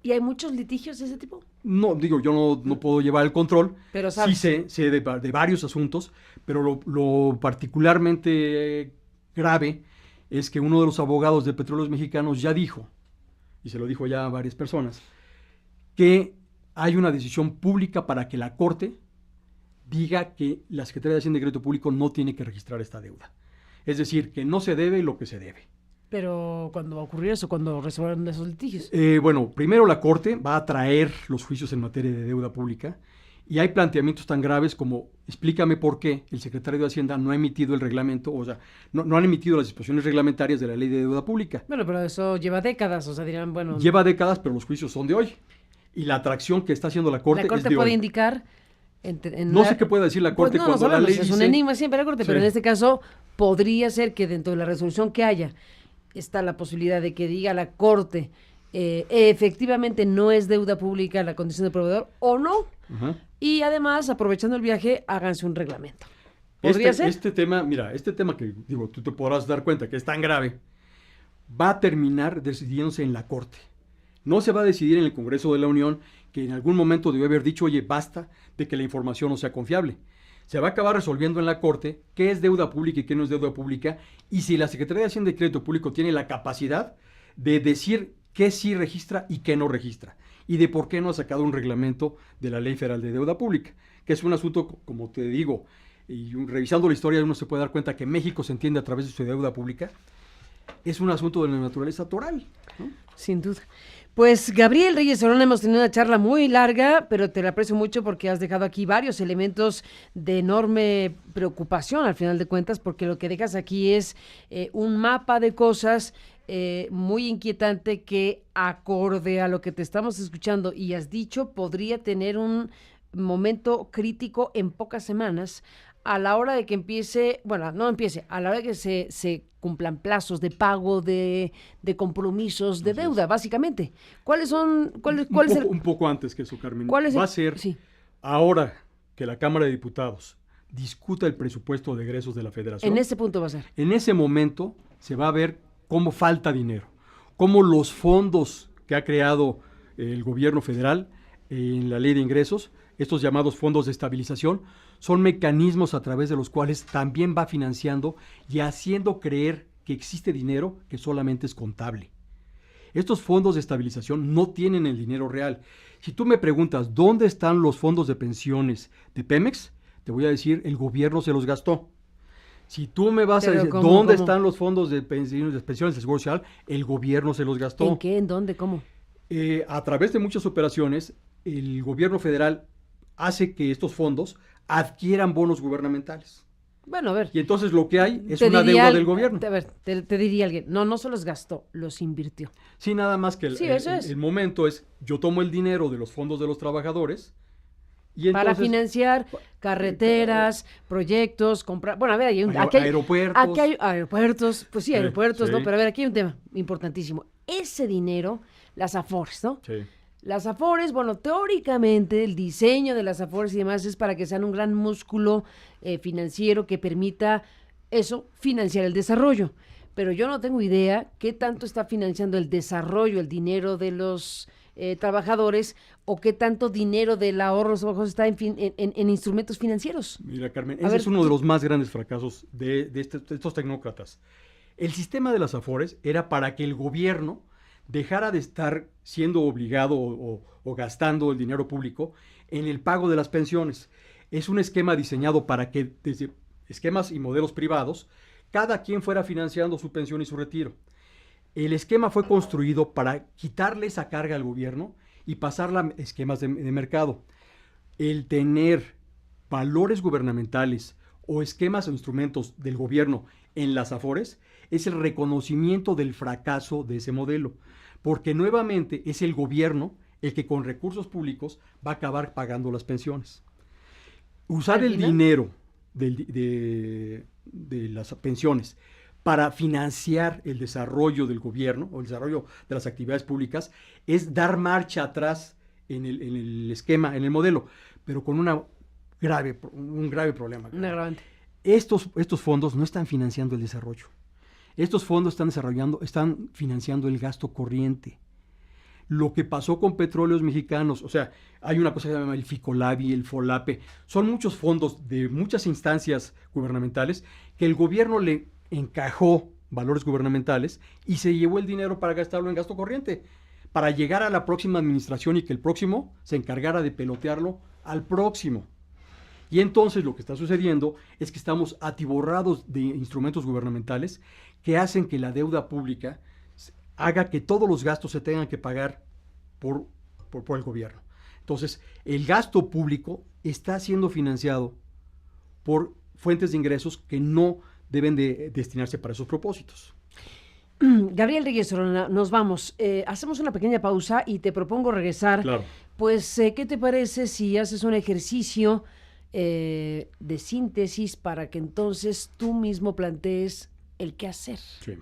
¿Y hay muchos litigios de ese tipo? No, yo no puedo llevar el control. Pero sabes. Sí sé de varios asuntos, pero lo particularmente grave es que uno de los abogados de Petróleos Mexicanos ya dijo, y se lo dijo ya a varias personas, que hay una decisión pública para que la Corte diga que la Secretaría de Hacienda y Crédito Público no tiene que registrar esta deuda. Es decir, que no se debe lo que se debe. Pero ¿cuándo va a ocurrir eso? ¿Cuándo resuelvan esos litigios? Bueno, primero la Corte va a traer los juicios en materia de deuda pública y hay planteamientos tan graves como explícame por qué el secretario de Hacienda no ha emitido el reglamento, o sea, no han emitido las disposiciones reglamentarias de la Ley de Deuda Pública. Bueno, pero eso lleva décadas, o sea, dirán, bueno... Lleva décadas, pero los juicios son de hoy. Y la atracción que está haciendo la Corte es de hoy. La Corte puede indicar... No sé qué puede decir la Corte cuando la ley dice... Es un enigma siempre la Corte, pero en este caso podría ser que dentro de la resolución que haya está la posibilidad de que diga la Corte efectivamente no es deuda pública la condición de proveedor o no. Y además, aprovechando el viaje, háganse un reglamento. ¿Podría ser? Este tema que digo, tú te podrás dar cuenta que es tan grave, va a terminar decidiéndose en la Corte. No se va a decidir en el Congreso de la Unión, que en algún momento debió haber dicho, oye, basta de que la información no sea confiable. Se va a acabar resolviendo en la Corte qué es deuda pública y qué no es deuda pública, y si la Secretaría de Hacienda y Crédito Público tiene la capacidad de decir qué sí registra y qué no registra, y de por qué no ha sacado un reglamento de la Ley Federal de Deuda Pública, que es un asunto, como te digo, y revisando la historia uno se puede dar cuenta que México se entiende a través de su deuda pública, es un asunto de la naturaleza toral, ¿no? Sin duda. Pues Gabriel Reyes Solana, hemos tenido una charla muy larga, pero te la aprecio mucho porque has dejado aquí varios elementos de enorme preocupación al final de cuentas, porque lo que dejas aquí es un mapa de cosas muy inquietante que, acorde a lo que te estamos escuchando y has dicho, podría tener un momento crítico en pocas semanas a la hora de que empiece, bueno, no empiece, a la hora de que se cumplan plazos de pago de compromisos de deuda, básicamente. ¿Cuáles son? Un poco antes que eso, Carmen. Va a ser, ahora que la Cámara de Diputados discuta el presupuesto de egresos de la Federación. En ese punto va a ser. En ese momento se va a ver cómo falta dinero, cómo los fondos que ha creado el gobierno federal en la Ley de Ingresos, estos llamados fondos de estabilización, son mecanismos a través de los cuales también va financiando y haciendo creer que existe dinero que solamente es contable. Estos fondos de estabilización no tienen el dinero real. Si tú me preguntas dónde están los fondos de pensiones de Pemex, te voy a decir, el gobierno se los gastó. Si tú me vas a decir dónde están los fondos de pensiones de Seguro Social, el gobierno se los gastó. ¿En qué? ¿En dónde? ¿Cómo? A través de muchas operaciones, el gobierno federal hace que estos fondos adquieran bonos gubernamentales. Bueno, a ver. Y entonces lo que hay es te una diría deuda al- del gobierno. A ver, te diría alguien, no se los gastó, los invirtió. Sí, nada más que Sí, eso es. el momento es, yo tomo el dinero de los fondos de los trabajadores y Para entonces... financiar carreteras, proyectos, comprar... Bueno, a ver, Aeropuertos. Aquí hay aeropuertos, pues sí, Sí, aeropuertos, sí. ¿no? Pero a ver, aquí hay un tema importantísimo. Ese dinero, las AFORES, ¿no? Sí. Las AFORES, bueno, teóricamente el diseño de las AFORES y demás es para que sean un gran músculo financiero que permita eso, financiar el desarrollo. Pero yo no tengo idea qué tanto está financiando el desarrollo, el dinero de los trabajadores, o qué tanto dinero del ahorro de los trabajadores está en instrumentos financieros. Mira, Carmen, A ese ver, es uno de los más grandes fracasos de estos tecnócratas. El sistema de las AFORES era para que el gobierno dejara de estar siendo obligado o gastando el dinero público en el pago de las pensiones. Es un esquema diseñado para que desde esquemas y modelos privados, cada quien fuera financiando su pensión y su retiro. El esquema fue construido para quitarle esa carga al gobierno y pasarla a esquemas de mercado. El tener valores gubernamentales o esquemas o instrumentos del gobierno en las AFORES es el reconocimiento del fracaso de ese modelo, porque nuevamente es el gobierno el que con recursos públicos va a acabar pagando las pensiones. Usar el dinero de las pensiones para financiar el desarrollo del gobierno o el desarrollo de las actividades públicas es dar marcha atrás en el esquema, en el modelo, pero con un grave problema. Un agravante. Estos fondos no están financiando el desarrollo. Estos fondos están financiando el gasto corriente. Lo que pasó con Petróleos Mexicanos, o sea, hay una cosa que se llama el FICOLABI, el FOLAPE, son muchos fondos de muchas instancias gubernamentales que el gobierno le encajó valores gubernamentales y se llevó el dinero para gastarlo en gasto corriente, para llegar a la próxima administración y que el próximo se encargara de pelotearlo al próximo. Y entonces lo que está sucediendo es que estamos atiborrados de instrumentos gubernamentales que hacen que la deuda pública haga que todos los gastos se tengan que pagar por el gobierno. Entonces, el gasto público está siendo financiado por fuentes de ingresos que no deben de destinarse para esos propósitos. Gabriel Reyes Orona, nos vamos. Hacemos una pequeña pausa y te propongo regresar. Claro. Pues, ¿qué te parece si haces un ejercicio de síntesis para que entonces tú mismo plantees el qué hacer? Sí.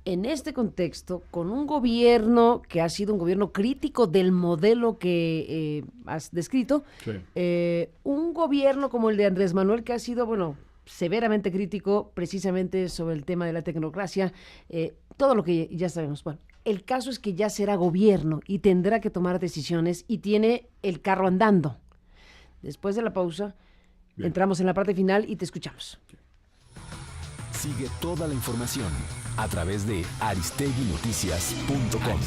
En este contexto, con un gobierno que ha sido un gobierno crítico del modelo que has descrito, Sí. Un gobierno como el de Andrés Manuel que ha sido, bueno, severamente crítico precisamente sobre el tema de la tecnocracia, todo lo que ya sabemos. Bueno, el caso es que ya será gobierno y tendrá que tomar decisiones y tiene el carro andando. Después de la pausa, Bien. entramos en la parte final y te escuchamos. Sigue toda la información a través de aristeguinoticias.com.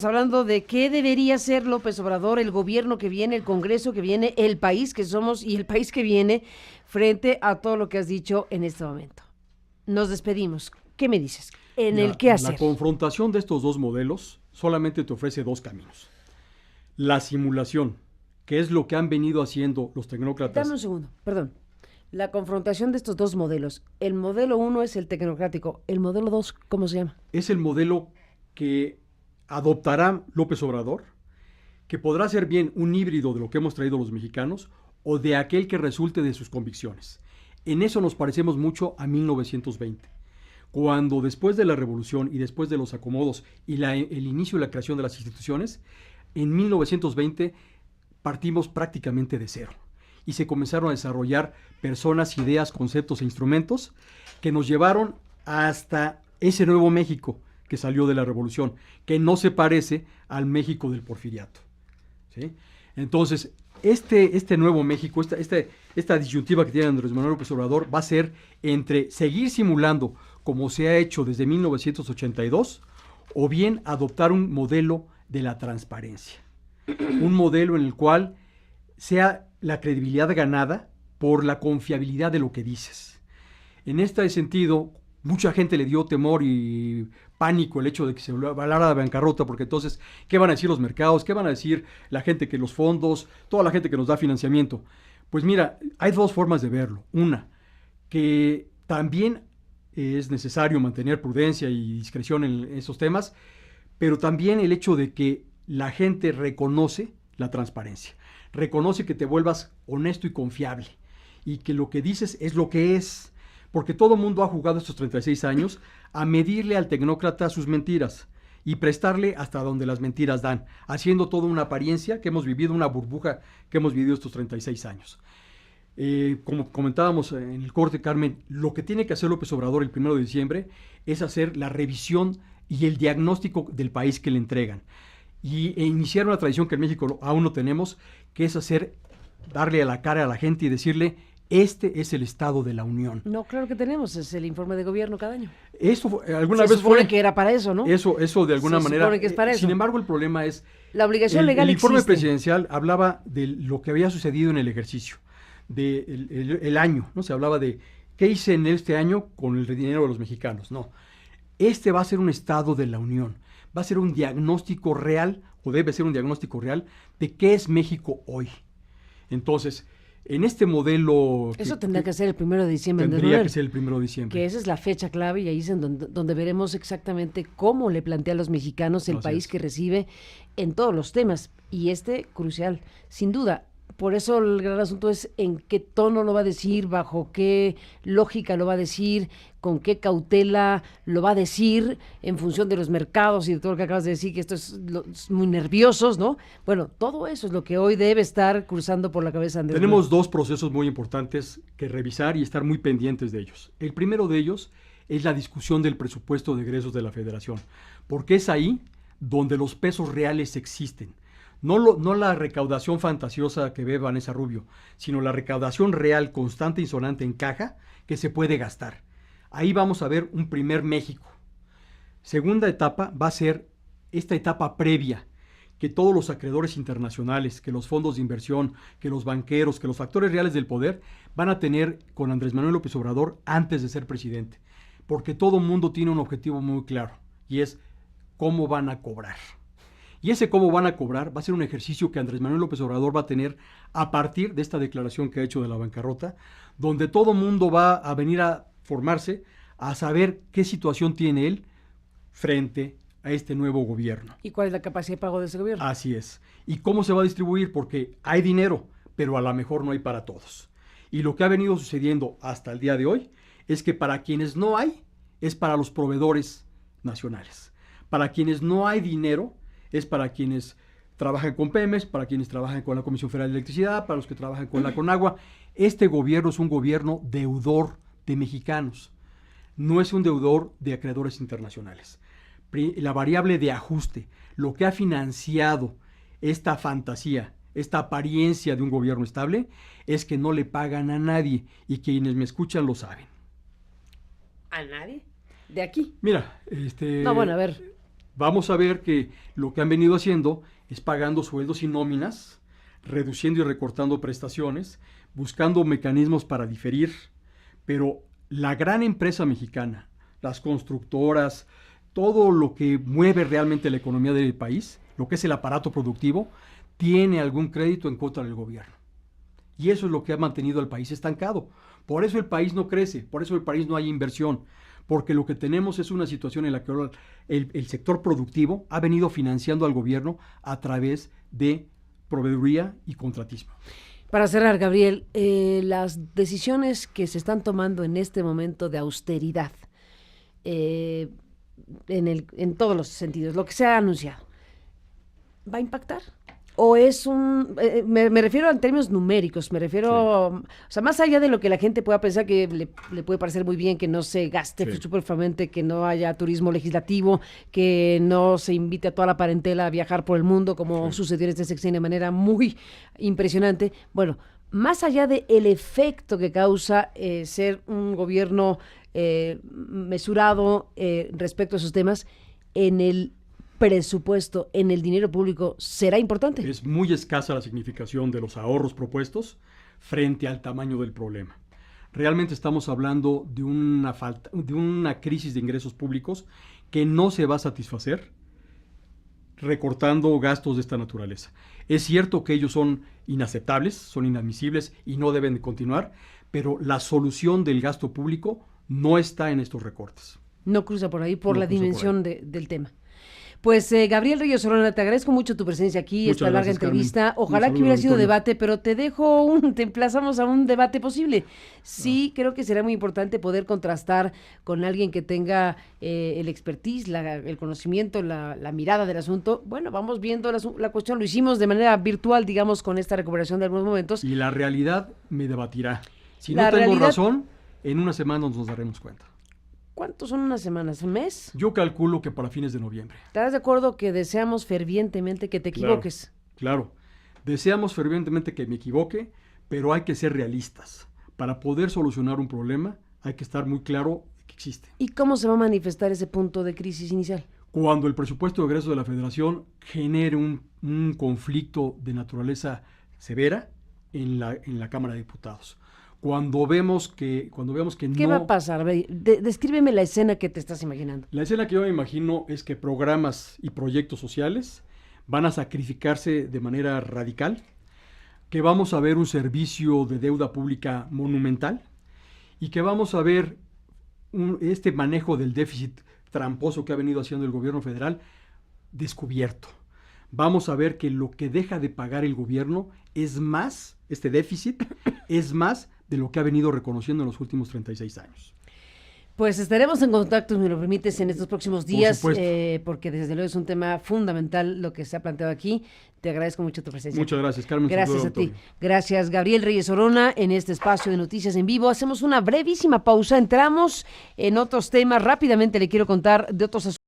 Hablando de qué debería hacer López Obrador, el gobierno que viene, el Congreso que viene, el país que somos y el país que viene frente a todo lo que has dicho en este momento. Nos despedimos. ¿Qué me dices? El qué hacer. La confrontación de estos dos modelos solamente te ofrece dos caminos. La simulación, que es lo que han venido haciendo los tecnócratas. Dame un segundo, perdón. La confrontación de estos dos modelos. El modelo 1 es el tecnocrático. El modelo 2, ¿cómo se llama? Es el modelo que adoptará López Obrador, que podrá ser bien un híbrido de lo que hemos traído los mexicanos o de aquel que resulte de sus convicciones. En eso nos parecemos mucho a 1920, cuando después de la revolución y después de los acomodos y el inicio de la creación de las instituciones, en 1920 partimos prácticamente de cero y se comenzaron a desarrollar personas, ideas, conceptos e instrumentos que nos llevaron hasta ese nuevo México que salió de la revolución, que no se parece al México del porfiriato, ¿sí? Entonces, este nuevo México, esta disyuntiva que tiene Andrés Manuel López Obrador va a ser entre seguir simulando como se ha hecho desde 1982 o bien adoptar un modelo de la transparencia, un modelo en el cual sea la credibilidad ganada por la confiabilidad de lo que dices. En este sentido, mucha gente le dio temor y pánico el hecho de que se hablara de bancarrota, porque entonces, ¿qué van a decir los mercados? ¿Qué van a decir la gente que los fondos, toda la gente que nos da financiamiento? Pues mira, hay dos formas de verlo. Una, que también es necesario mantener prudencia y discreción en esos temas, pero también el hecho de que la gente reconoce la transparencia, reconoce que te vuelvas honesto y confiable, y que lo que dices es lo que es, porque todo el mundo ha jugado estos 36 años a medirle al tecnócrata sus mentiras y prestarle hasta donde las mentiras dan, haciendo toda una apariencia que hemos vivido, una burbuja que hemos vivido estos 36 años. Como comentábamos en el corte, Carmen, lo que tiene que hacer López Obrador el 1 de diciembre es hacer la revisión y el diagnóstico del país que le entregan. E iniciar una tradición que en México aún no tenemos, que es darle a la cara a la gente y decirle: este es el Estado de la Unión. No, claro que tenemos, es el informe de gobierno cada año. Eso alguna vez fue que era para eso, ¿no? Eso de alguna manera. Se supone que es para eso. Sin embargo, el problema es la obligación legal. El informe presidencial hablaba de lo que había sucedido en el ejercicio, el año, ¿no? Se hablaba de qué hice en este año con el dinero de los mexicanos. No, este va a ser un Estado de la Unión, va a ser un diagnóstico real, o debe ser un diagnóstico real, de qué es México hoy. Entonces, en este modelo... Eso tendría que ser el 1 de diciembre. Tendría que ser el 1 de diciembre. Que esa es la fecha clave, y ahí es donde veremos exactamente cómo le plantea a los mexicanos el país que recibe en todos los temas. Y crucial, sin duda. Por eso el gran asunto es en qué tono lo va a decir, bajo qué lógica lo va a decir, con qué cautela lo va a decir, en función de los mercados y de todo lo que acabas de decir, que esto es muy nerviosos, ¿no? Bueno, todo eso es lo que hoy debe estar cruzando por la cabeza de Andrés. Tenemos dos procesos muy importantes que revisar y estar muy pendientes de ellos. El primero de ellos es la discusión del presupuesto de egresos de la Federación, porque es ahí donde los pesos reales existen. No la recaudación fantasiosa que ve Vanessa Rubio, sino la recaudación real, constante y sonante en caja, que se puede gastar. Ahí vamos a ver un primer México. Segunda etapa va a ser esta etapa previa, que todos los acreedores internacionales, que los fondos de inversión, que los banqueros, que los factores reales del poder van a tener con Andrés Manuel López Obrador antes de ser presidente. Porque todo mundo tiene un objetivo muy claro, y es cómo van a cobrar. Y ese cómo van a cobrar va a ser un ejercicio que Andrés Manuel López Obrador va a tener a partir de esta declaración que ha hecho de la bancarrota, donde todo mundo va a venir a formarse, a saber qué situación tiene él frente a este nuevo gobierno. ¿Y cuál es la capacidad de pago de ese gobierno? Así es. ¿Y cómo se va a distribuir? Porque hay dinero, pero a lo mejor no hay para todos. Y lo que ha venido sucediendo hasta el día de hoy es que para quienes no hay, es para los proveedores nacionales. Para quienes no hay dinero, es para quienes trabajan con Pemex, para quienes trabajan con la Comisión Federal de Electricidad, para los que trabajan con la Conagua. Este gobierno es un gobierno deudor de mexicanos, no es un deudor de acreedores internacionales. La variable de ajuste, lo que ha financiado esta fantasía, esta apariencia de un gobierno estable, es que no le pagan a nadie, y quienes me escuchan lo saben. ¿A nadie? ¿De aquí? Mira, No, bueno, a ver... Vamos a ver que lo que han venido haciendo es pagando sueldos y nóminas, reduciendo y recortando prestaciones, buscando mecanismos para diferir, pero la gran empresa mexicana, las constructoras, todo lo que mueve realmente la economía del país, lo que es el aparato productivo, tiene algún crédito en contra del gobierno. Y eso es lo que ha mantenido al país estancado. Por eso el país no crece, por eso el país no hay inversión. Porque lo que tenemos es una situación en la que el sector productivo ha venido financiando al gobierno a través de proveeduría y contratismo. Para cerrar, Gabriel, las decisiones que se están tomando en este momento de austeridad, en todos los sentidos, lo que se ha anunciado, ¿va a impactar? ¿O es me refiero en términos numéricos, me refiero, o sea, más allá de lo que la gente pueda pensar que le puede parecer muy bien que no se gaste superfluamente, que no haya turismo legislativo, que no se invite a toda la parentela a viajar por el mundo, como sucedió en este sexenio de manera muy impresionante? Bueno, más allá del efecto que causa ser un gobierno mesurado respecto a esos temas, en el presupuesto, en el dinero público, ¿será importante? Es muy escasa la significación de los ahorros propuestos frente al tamaño del problema. realmente estamos hablando de una crisis de ingresos públicos que no se va a satisfacer recortando gastos de esta naturaleza. Es cierto que ellos son inaceptables, son inadmisibles y no deben de continuar, pero la solución del gasto público no está en estos recortes. No cruza por ahí, por No la cruza dimensión por ahí. del tema. Pues Gabriel Reyes Orona, te agradezco mucho tu presencia aquí, Muchas esta larga gracias, entrevista. Carmen. Ojalá Un que saludo hubiera al sido auditorio. debate, pero te emplazamos a un debate posible. Sí, creo que será muy importante poder contrastar con alguien que tenga el expertise, el conocimiento, la mirada del asunto. Bueno, vamos viendo la cuestión. Lo hicimos de manera virtual, digamos, con esta recuperación de algunos momentos. Y la realidad me debatirá. Si La no tengo realidad- razón, en una semana nos daremos cuenta. ¿Cuántos son unas semanas? ¿Un mes? Yo calculo que para fines de noviembre. ¿Estás de acuerdo que deseamos fervientemente que te equivoques? Claro. Deseamos fervientemente que me equivoque, pero hay que ser realistas. Para poder solucionar un problema, hay que estar muy claro de que existe. ¿Y cómo se va a manifestar ese punto de crisis inicial? Cuando el presupuesto de egreso de la Federación genere un conflicto de naturaleza severa en la Cámara de Diputados. Cuando vemos que ¿Qué no... va a pasar? Descríbeme la escena que te estás imaginando. La escena que yo me imagino es que programas y proyectos sociales van a sacrificarse de manera radical, que vamos a ver un servicio de deuda pública monumental y que vamos a ver este manejo del déficit tramposo que ha venido haciendo el gobierno federal descubierto. Vamos a ver que lo que deja de pagar el gobierno es más, este déficit, es más de lo que ha venido reconociendo en los últimos 36 años. Pues estaremos en contacto, si me lo permites, en estos próximos días, supuesto. porque desde luego es un tema fundamental lo que se ha planteado aquí. Te agradezco mucho tu presencia. Muchas gracias, Carmen. Gracias Saludo a ti. al auditorio. Gracias, Gabriel Reyes Orona, en este espacio de Noticias en Vivo. Hacemos una brevísima pausa, entramos en otros temas. Rápidamente le quiero contar de otros asuntos.